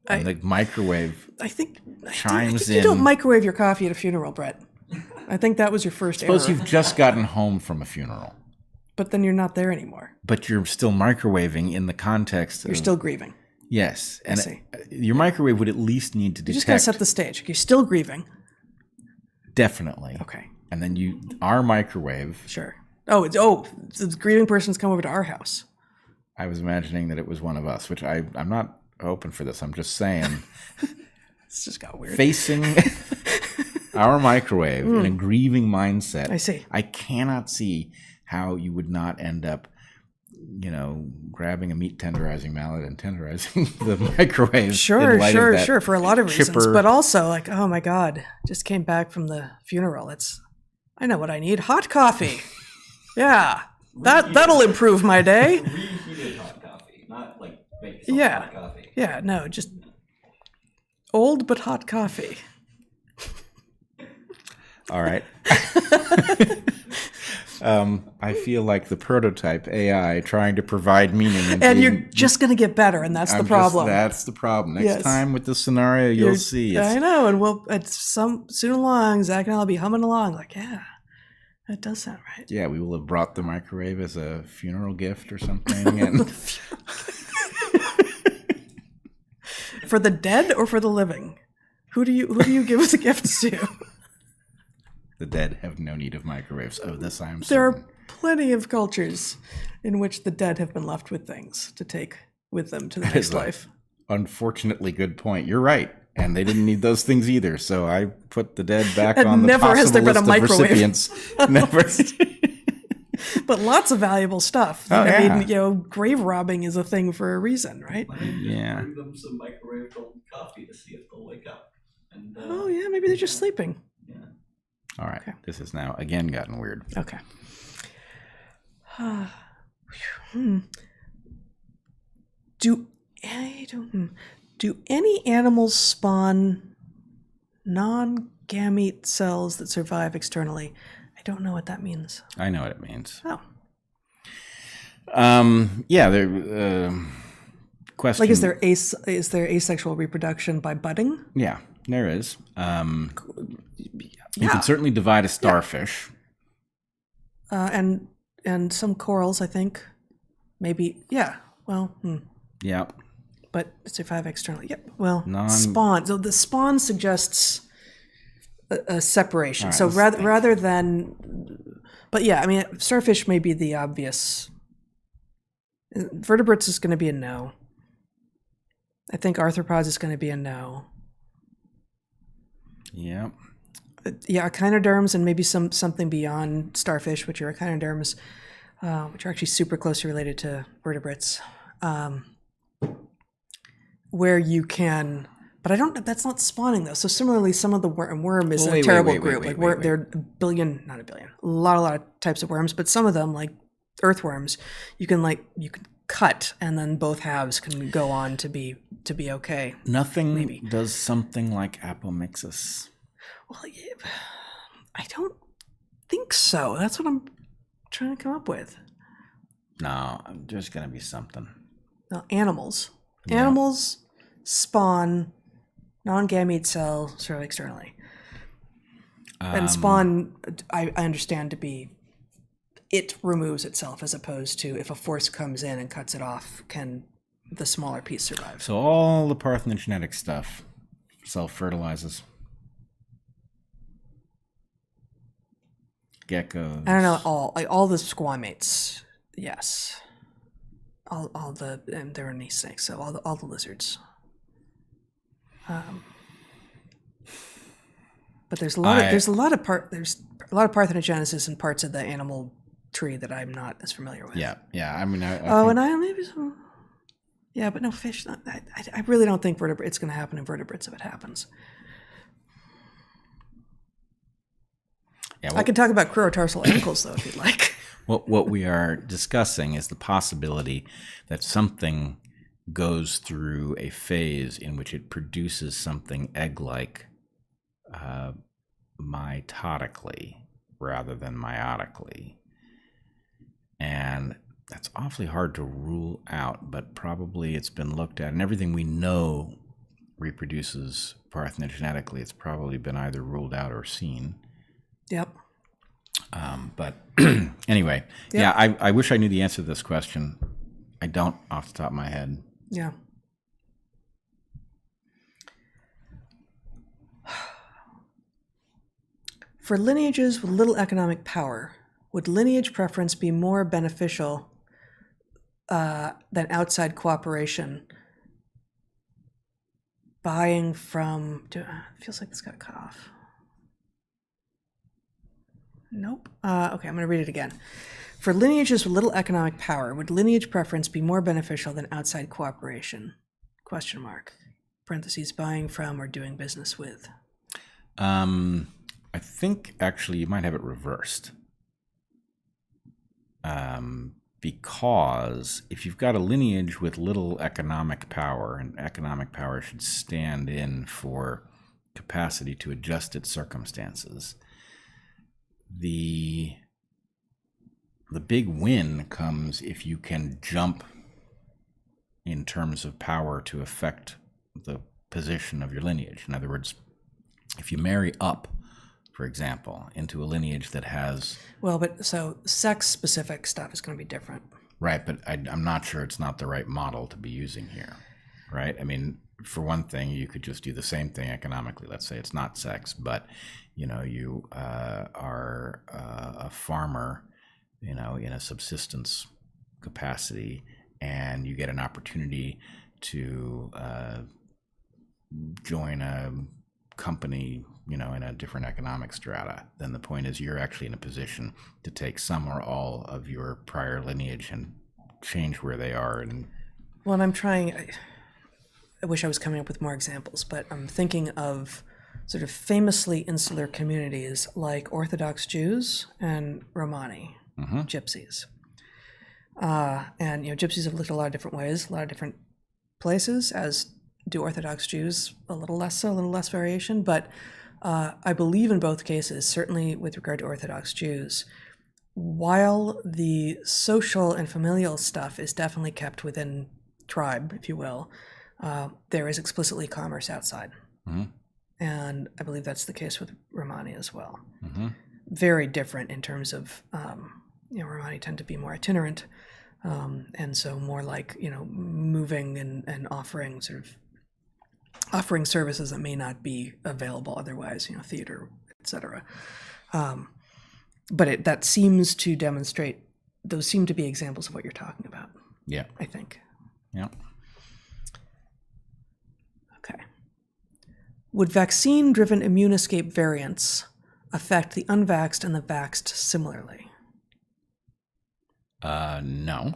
And the microwave chimes in. You don't microwave your coffee at a funeral, Bret. I think that was your first error. Suppose you've just gotten home from a funeral. But then you're not there anymore. But you're still microwaving in the context of... You're still grieving. Yes. And your microwave would at least need to detect... You just got to set the stage. You're still grieving. Definitely. Okay. And then our microwave... Sure. The grieving person's come over to our house. I was imagining that it was one of us, which I'm not open for this. I'm just saying... This just got weird. Facing our microwave in a grieving mindset. I see. I cannot see how you would not end up... grabbing a meat tenderizing mallet and tenderizing the microwave. Sure. For a lot of reasons. But also, like, oh my God, just came back from the funeral. I know what I need. Hot coffee. Yeah. That'll improve my day. Reheated hot coffee, not like make hot coffee. Yeah, no, just old but hot coffee. All right. I feel like the prototype AI trying to provide meaning. And you're just going to get better, and that's the problem. That's the problem. Next time with this scenario, you'll see. I know, and soon along, Zach and I will be humming along like, yeah, that does sound right. Yeah, we will have brought the microwave as a funeral gift or something. And for the dead or for the living? Who do you give the gifts to? The dead have no need of microwaves. Of this, I am certain. There are plenty of cultures in which the dead have been left with things to take with them to the next life. Unfortunately, good point. You're right. And they didn't need those things either. So I put the dead back on the never has there possible been a list of microwave. recipients. Never. But lots of valuable stuff. Oh, I yeah. mean, grave robbing is a thing for a reason, right? Yeah. Bring them some microwave coffee to see if they'll wake up. And, Oh yeah, maybe they're just sleeping. yeah. All right. Okay. This has now again gotten weird. Okay. Do any animals spawn non-gamete cells that survive externally? I don't know what that means. I know what it means. Oh. Yeah. There. Question. Like, is there asexual reproduction by budding? Yeah, there is. You can certainly divide a starfish. And some corals, I think. Maybe. Yeah. Well. Yeah. But survive externally. Yep. Well, Non- spawn. So the spawn suggests a separation. Right, So rather than, but yeah, I mean, starfish may be the obvious. Vertebrates is going to be a no. I think arthropods is going to be a no. Yeah. Yeah, echinoderms and maybe something beyond starfish, which are echinoderms, which are actually super closely related to vertebrates, where you can. But I don't. That's not spawning though. So similarly, some of the worm is a terrible group. There are a lot of types of worms, but some of them, like earthworms, you can cut, and then both halves can go on to be okay. Nothing does something like apomixis. Well, I don't think so. That's what I'm trying to come up with. No, there's going to be something. No, animals. Yeah. Animals spawn non-gamete cells sort of externally. And spawn, I understand to be, it removes itself, as opposed to if a force comes in and cuts it off, can the smaller piece survive? So all the parthenogenetic stuff self-fertilizes. Geckos. I don't know, all the squamates, yes. All the, and there are any snakes, so all the lizards. But there's a lot of parthenogenesis in parts of the animal tree that I'm not as familiar with. Yeah. I mean, but no fish. I really don't think it's going to happen in vertebrates if it happens. Yeah, I can talk about crurotarsal ankles though, if you'd like. What we are discussing is the possibility that something goes through a phase in which it produces something egg-like mitotically rather than meiotically. And that's awfully hard to rule out, but probably it's been looked at, and everything we know reproduces parthenogenetically. It's probably been either ruled out or seen. Yep. But anyway, yeah, I wish I knew the answer to this question. I don't off the top of my head. Yeah. For lineages with little economic power, would lineage preference be more beneficial than outside cooperation? Buying from... feels like this got cut off. Nope. Okay, I'm going to read it again. For lineages with little economic power, would lineage preference be more beneficial than outside cooperation? Question mark. Parentheses, buying from or doing business with. I think actually you might have it reversed. Because if you've got a lineage with little economic power, and economic power should stand in for capacity to adjust its circumstances, the big win comes if you can jump in terms of power to affect the position of your lineage. In other words, if you marry up, for example, into a lineage that has... Well, but so sex-specific stuff is going to be different. Right, but I'm not sure it's not the right model to be using here, right? I mean, for one thing, you could just do the same thing economically. Let's say it's not sex, but, you are a farmer, in a subsistence capacity, and you get an opportunity to join a company, in a different economic strata. Then the point is you're actually in a position to take some or all of your prior lineage and change where they are. And well, and I wish I was coming up with more examples, but I'm thinking of sort of famously insular communities like Orthodox Jews and Romani, gypsies. And, gypsies have lived a lot of different ways, a lot of different places, as do Orthodox Jews, a little less so, a little less variation. But I believe in both cases, certainly with regard to Orthodox Jews, while the social and familial stuff is definitely kept within tribe, if you will, there is explicitly commerce outside. And I believe that's the case with Romani as well. Very different in terms of, Romani tend to be more itinerant, and so more like, moving and offering offering services that may not be available otherwise, theater, etc. But that seems to demonstrate, those seem to be examples of what you're talking about. Yeah. I think. Yeah. Okay. Would vaccine-driven immune escape variants affect the unvaxxed and the vaxxed similarly? No.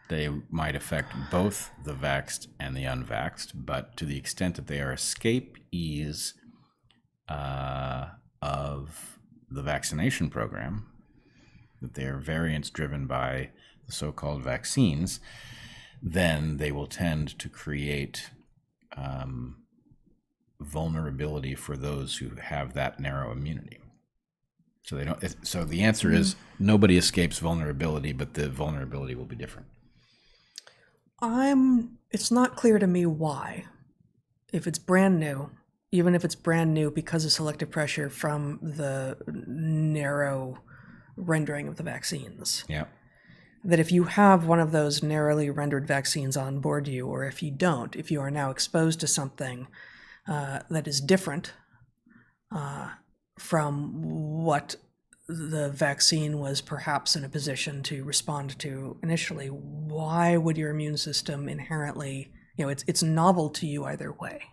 They might affect both the vaxxed and the unvaxxed, but to the extent that they are escapees of the vaccination program, that they are variants driven by the so-called vaccines, then they will tend to create vulnerability for those who have that narrow immunity. So they don't. So the answer is nobody escapes vulnerability, but the vulnerability will be different. It's not clear to me why, if it's brand new, even if it's brand new because of selective pressure from the narrow rendering of the vaccines. Yeah. That if you have one of those narrowly rendered vaccines on board you, or if you don't, if you are now exposed to something that is different from what the vaccine was perhaps in a position to respond to initially, why would your immune system inherently, it's novel to you either way?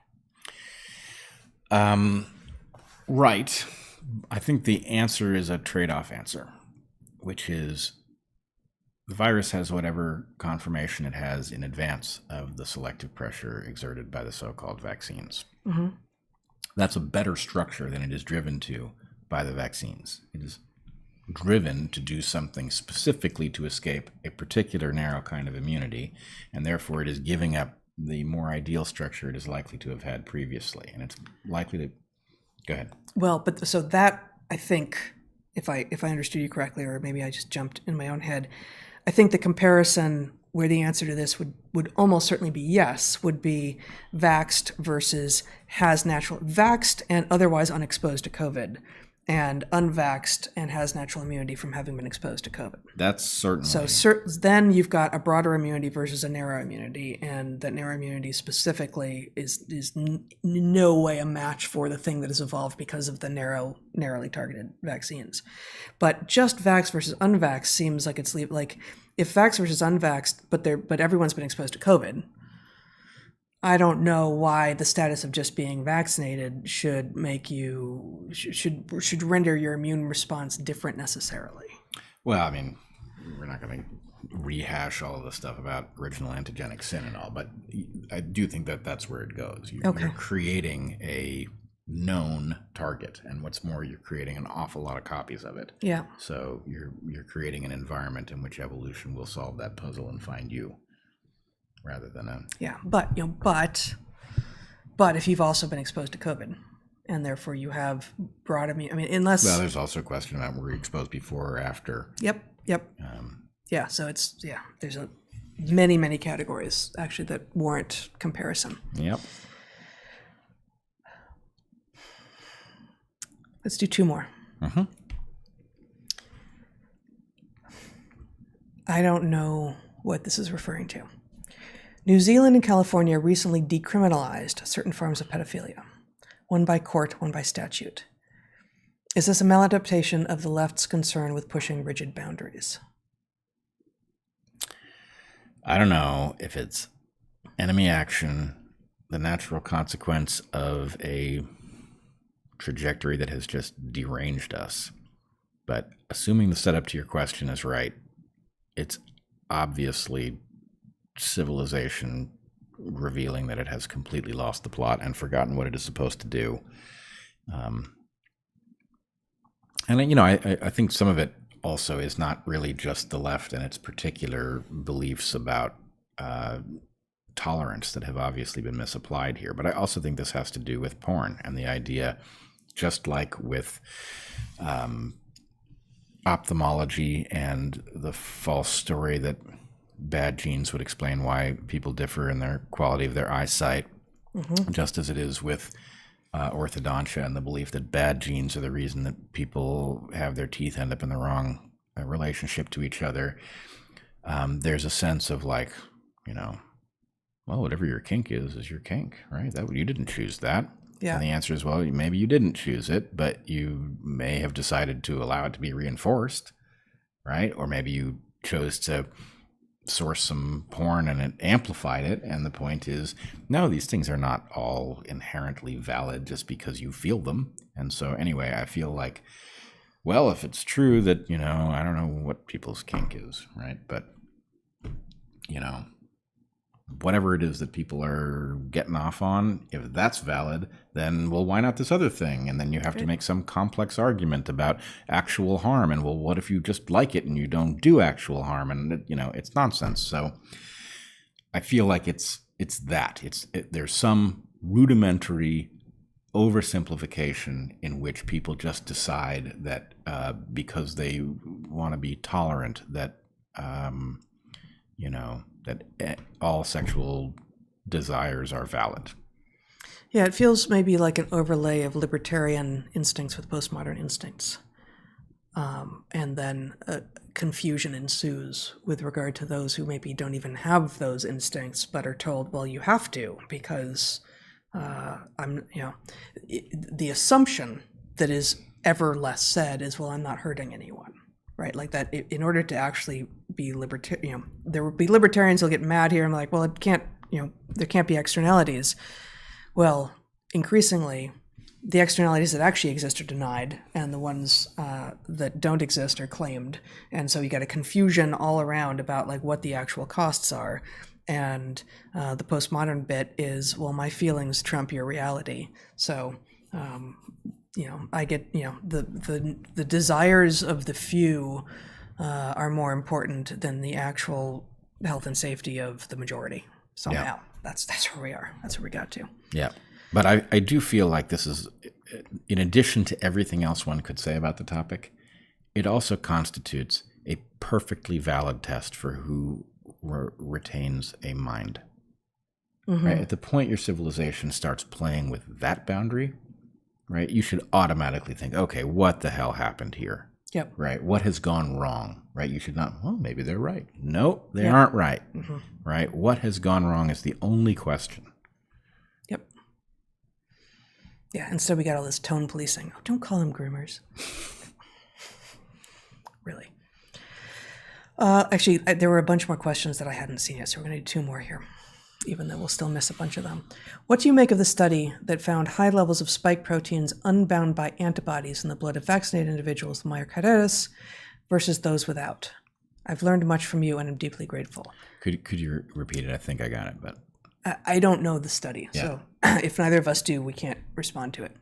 Right. I think the answer is a trade-off answer, which is the virus has whatever confirmation it has in advance of the selective pressure exerted by the so-called vaccines. Mm-hmm. That's a better structure than it is driven to by the vaccines. It is driven to do something specifically to escape a particular narrow kind of immunity, and therefore it is giving up the more ideal structure it is likely to have had previously. And it's likely to... Go ahead. Well, but so that, I think, if I understood you correctly, or maybe I just jumped in my own head, I think the comparison where the answer to this would almost certainly be yes, would be vaxxed versus has natural, vaxxed and otherwise unexposed to COVID, and unvaxxed and has natural immunity from having been exposed to COVID. That's certainly... So then you've got a broader immunity versus a narrow immunity, and that narrow immunity specifically is no way a match for the thing that has evolved because of the narrowly targeted vaccines. But just vax versus unvaxxed seems like it's like if vax versus unvaxxed, but everyone's been exposed to COVID, I don't know why the status of just being vaccinated should make you should render your immune response different necessarily. Well, I mean, we're not going to rehash all of the stuff about original antigenic sin and all, but I do think that that's where it goes. You're creating a known target, and what's more, you're creating an awful lot of copies of it. Yeah. So you're creating an environment in which evolution will solve that puzzle and find you, rather than a... Yeah, but if you've also been exposed to COVID, and therefore you have broad immune, I mean, unless... Well, there's also a question about were you exposed before or after. Yep. Yeah, so there's many categories, actually, that warrant comparison. Yep. Let's do two more. Mm-hmm. I don't know what this is referring to. New Zealand and California recently decriminalized certain forms of pedophilia, one by court, one by statute. Is this a maladaptation of the left's concern with pushing rigid boundaries? I don't know if it's enemy action, the natural consequence of a trajectory that has just deranged us. But assuming the setup to your question is right, it's obviously civilization revealing that it has completely lost the plot and forgotten what it is supposed to do. And, you know, I think some of it also is not really just the left and its particular beliefs about tolerance that have obviously been misapplied here. But I also think this has to do with porn and the idea, just like with ophthalmology and the false story that bad genes would explain why people differ in their quality of their eyesight, just as it is with orthodontia and the belief that bad genes are the reason that people have their teeth end up in the wrong relationship to each other. There's a sense of like, you know, well, whatever your kink is your kink, right? That you didn't choose that. Yeah. And the answer is, well, maybe you didn't choose it, but you may have decided to allow it to be reinforced, right? Or maybe you chose to source some porn and it amplified it. And the point is, no, these things are not all inherently valid just because you feel them. And so anyway, I feel like, well, if it's true that, you know, I don't know what people's kink is, right? But, you know, whatever it is that people are getting off on, if that's valid, then, well, why not this other thing? And then you have to make some complex argument about actual harm. And, well, what if you just like it and you don't do actual harm? And, you know, it's nonsense. So I feel like it's that. There's some rudimentary oversimplification in which people just decide that because they want to be tolerant that, you know, that all sexual desires are valid. Yeah, it feels maybe like an overlay of libertarian instincts with postmodern instincts. And then confusion ensues with regard to those who maybe don't even have those instincts, but are told, well, you have to, because the assumption that is ever less said is, well, I'm not hurting anyone. Right, like that. In order to actually be libertarian, you know, there will be libertarians who'll get mad here. I'm like, well, it can't, you know, there can't be externalities. Well, increasingly, the externalities that actually exist are denied, and the ones that don't exist are claimed. And so you got a confusion all around about like what the actual costs are. And the postmodern bit is, well, my feelings trump your reality. So, I get, the desires of the few are more important than the actual health and safety of the majority. Somehow, that's where we are. That's where we got to. Yeah. But I do feel like this is, in addition to everything else one could say about the topic, it also constitutes a perfectly valid test for who retains a mind. Mm-hmm. Right? At the point your civilization starts playing with that boundary, right, you should automatically think, okay, what the hell happened here? Yep. Right? What has gone wrong? Right? You should not, well, maybe they're right. No, they aren't right. Mm-hmm. Right? What has gone wrong is the only question. Yep. Yeah, instead we got all this tone policing. Oh, don't call them groomers. Really. Actually, there were a bunch more questions that I hadn't seen yet, so we're going to do 2 more here, even though we'll still miss a bunch of them. What do you make of the study that found high levels of spike proteins unbound by antibodies in the blood of vaccinated individuals with myocarditis versus those without? I've learned much from you and I'm deeply grateful. Could you repeat it? I think I got it, but I don't know the study, so if neither of us do, we can't respond to it.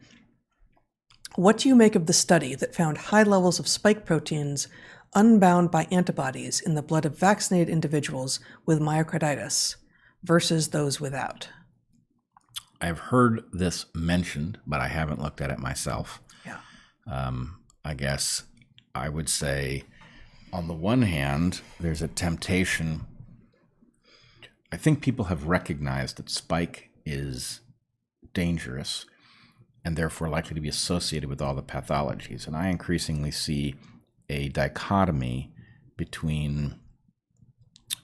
What do you make of the study that found high levels of spike proteins unbound by antibodies in the blood of vaccinated individuals with myocarditis versus those without? I've heard this mentioned, but I haven't looked at it myself. Yeah. I guess I would say, on the one hand, there's a temptation. I think people have recognized that spike is dangerous and therefore likely to be associated with all the pathologies. And I increasingly see a dichotomy between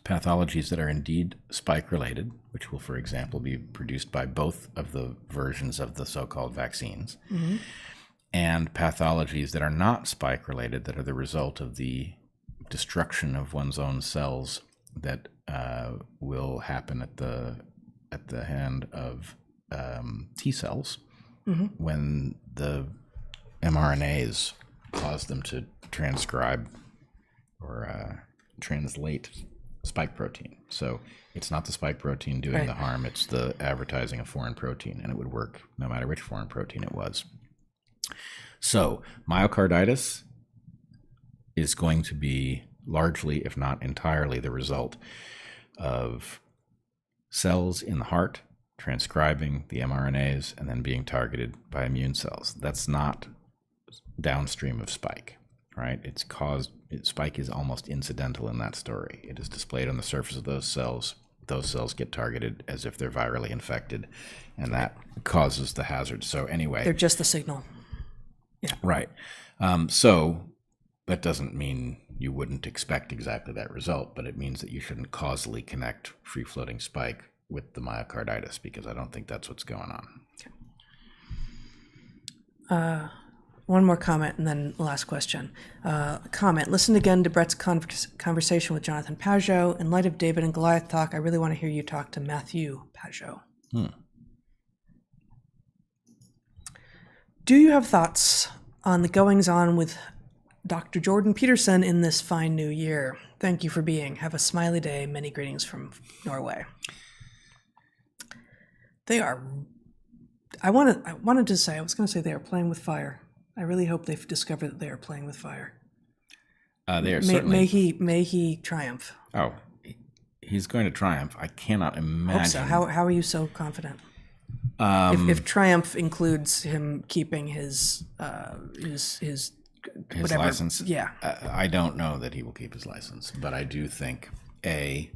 pathologies that are indeed spike-related, which will, for example, be produced by both of the versions of the so-called vaccines, mm-hmm. and pathologies that are not spike-related, that are the result of the destruction of one's own cells that will happen at the hand of T cells, mm-hmm. when the mRNAs cause them to transcribe or translate spike protein. So it's not the spike protein doing the harm, it's the advertising a foreign protein, and it would work no matter which foreign protein it was. So myocarditis is going to be largely, if not entirely, the result of cells in the heart transcribing the mRNAs and then being targeted by immune cells. That's not downstream of spike, right? Spike is almost incidental in that story. It is displayed on the surface of those cells. Those cells get targeted as if they're virally infected, and that causes the hazard. So anyway, they're just the signal. Yeah. Right. So that doesn't mean you wouldn't expect exactly that result, but it means that you shouldn't causally connect free-floating spike with the myocarditis, because I don't think that's what's going on. Okay. One more comment and then the last question. Comment, listened again to Bret's conversation with Jonathan Pajot. In light of David and Goliath talk, I really want to hear you talk to Matthew Pajot. Do you have thoughts on the goings-on with Dr. Jordan Peterson in this fine new year? Thank you for being. Have a smiley day. Many greetings from Norway. They are... I was going to say they are playing with fire. I really hope they've discovered that they are playing with fire. They are certainly... May he triumph. Oh, he's going to triumph. I cannot imagine. Hope so. How are you so confident? If triumph includes him keeping his whatever license, yeah. I don't know that he will keep his license, but I do think they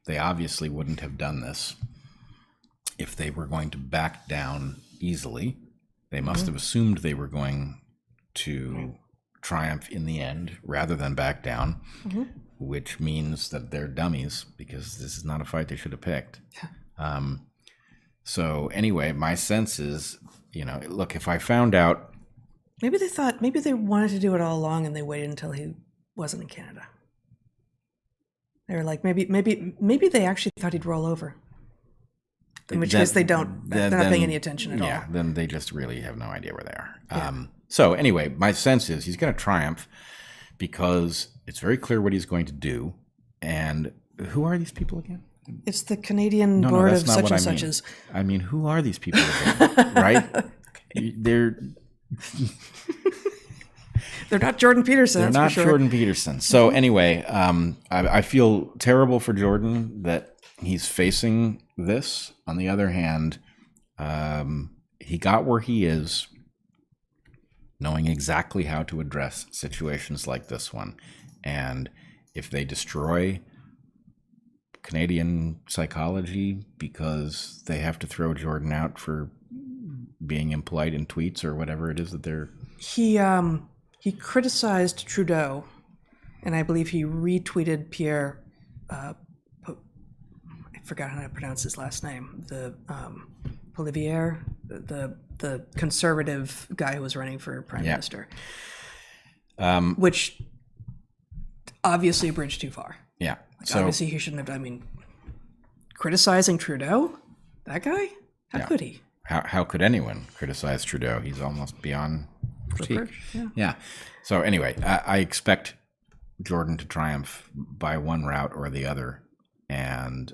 obviously wouldn't have done this if they were going to back down easily. They must have assumed they were going to triumph in the end rather than back down, which means that they're dummies, because this is not a fight they should have picked. So anyway, my sense is, look, if I found out... Maybe they wanted to do it all along and they waited until he wasn't in Canada. They were like, maybe they actually thought he'd roll over. In which case they're not paying any attention at all. Yeah, then they just really have no idea where they are. Yeah. So anyway, my sense is he's going to triumph because it's very clear what he's going to do. And who are these people again? It's the Canadian Board of such and suches. I mean, who are these people again? Right? They're not Jordan Peterson. They're not Jordan Peterson. So anyway, I feel terrible for Jordan that he's facing this. On the other hand, he got where he is knowing exactly how to address situations like this one. And if they destroy Canadian psychology because they have to throw Jordan out for being impolite in tweets or whatever it is that they're... He criticized Trudeau, and I believe he retweeted Pierre... I forgot how to pronounce his last name. The Poilievre, the conservative guy who was running for prime minister. Which obviously a bridge too far. Yeah. So, obviously he shouldn't have. I mean, criticizing Trudeau, that guy, how could he? How could anyone criticize Trudeau? He's almost beyond critique. Yeah. So anyway, I expect Jordan to triumph by one route or the other, and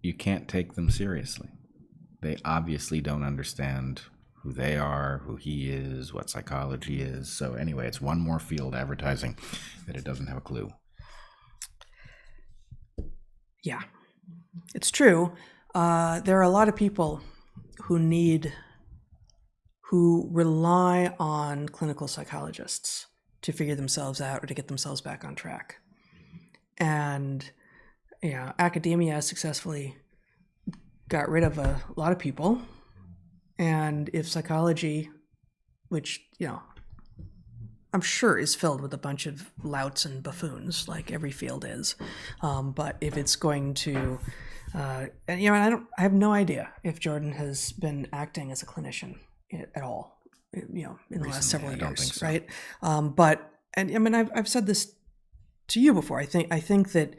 you can't take them seriously. They obviously don't understand who they are, who he is, what psychology is. So anyway, it's one more field, advertising, that it doesn't have a clue. Yeah, it's true. There are a lot of people who rely on clinical psychologists to figure themselves out or to get themselves back on track. And academia successfully got rid of a lot of people. And if psychology, which, I'm sure is filled with a bunch of louts and buffoons, like every field is, but if it's going to, I have no idea if Jordan has been acting as a clinician at all, in the last several years, I don't think so. Right? I've said this to you before. I think that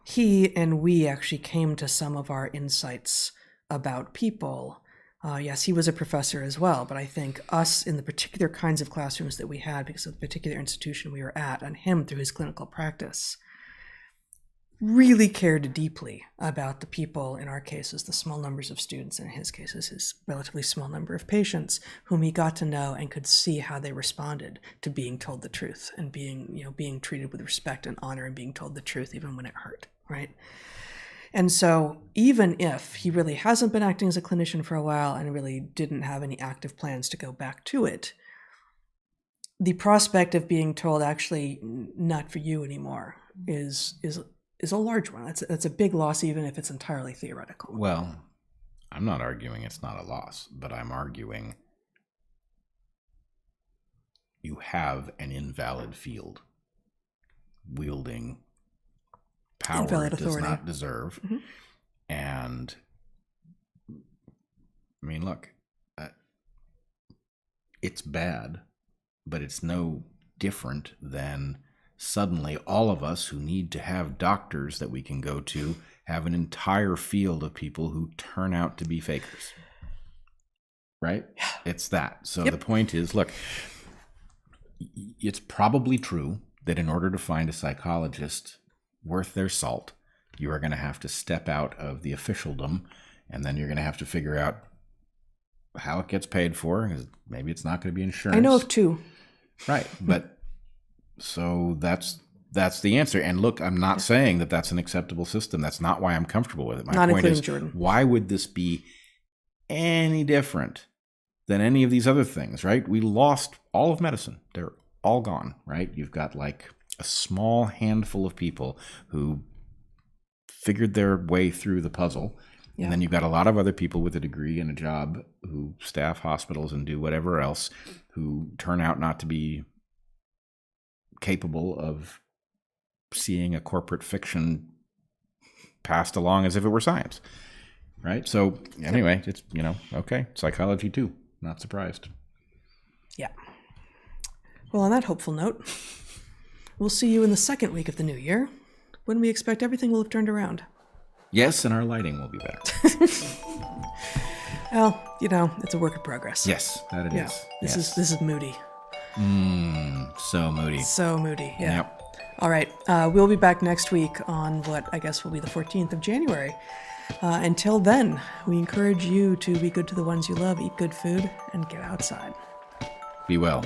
he and we actually came to some of our insights about people. Yes, he was a professor as well, but I think us in the particular kinds of classrooms that we had because of the particular institution we were at, and him through his clinical practice, really cared deeply about the people, in our cases, the small numbers of students, in his cases, his relatively small number of patients, whom he got to know and could see how they responded to being told the truth and being treated with respect and honor and being told the truth even when it hurt, right? And so even if he really hasn't been acting as a clinician for a while and really didn't have any active plans to go back to it, the prospect of being told actually not for you anymore is a large one. That's a big loss, even if it's entirely theoretical. Well, I'm not arguing it's not a loss, but I'm arguing you have an invalid field wielding power invalid it does authority. not deserve. Mm-hmm. And I mean, look, it's bad, but it's no different than suddenly all of us who need to have doctors that we can go to have an entire field of people who turn out to be fakers. Right? It's that. So the point is, look, it's probably true that in order to find a psychologist worth their salt, you are going to have to step out of the officialdom, and then you're going to have to figure out how it gets paid for. Maybe it's not going to be insurance. I know of two. Right, but so that's the answer. And look, I'm not saying that that's an acceptable system. That's not why I'm comfortable with it. My point is, Jordan, why would this be any different than any of these other things, right? We lost all of medicine. They're all gone, right? You've got like a small handful of people who figured their way through the puzzle. Yeah. And then you've got a lot of other people with a degree and a job who staff hospitals and do whatever else, who turn out not to be capable of seeing a corporate fiction passed along as if it were science, right? So anyway, it's, okay, psychology too. Not surprised. Yeah. Well, on that hopeful note, we'll see you in the second week of the new year, when we expect everything will have turned around. Yes, and our lighting will be better. Well, it's a work in progress. Yes, that it Yeah. is. This Yes. is moody. So moody. So moody. Yeah. Yep. All right. We'll be back next week on what I guess will be the 14th of January. Until then, we encourage you to be good to the ones you love, eat good food, and get outside. Be well.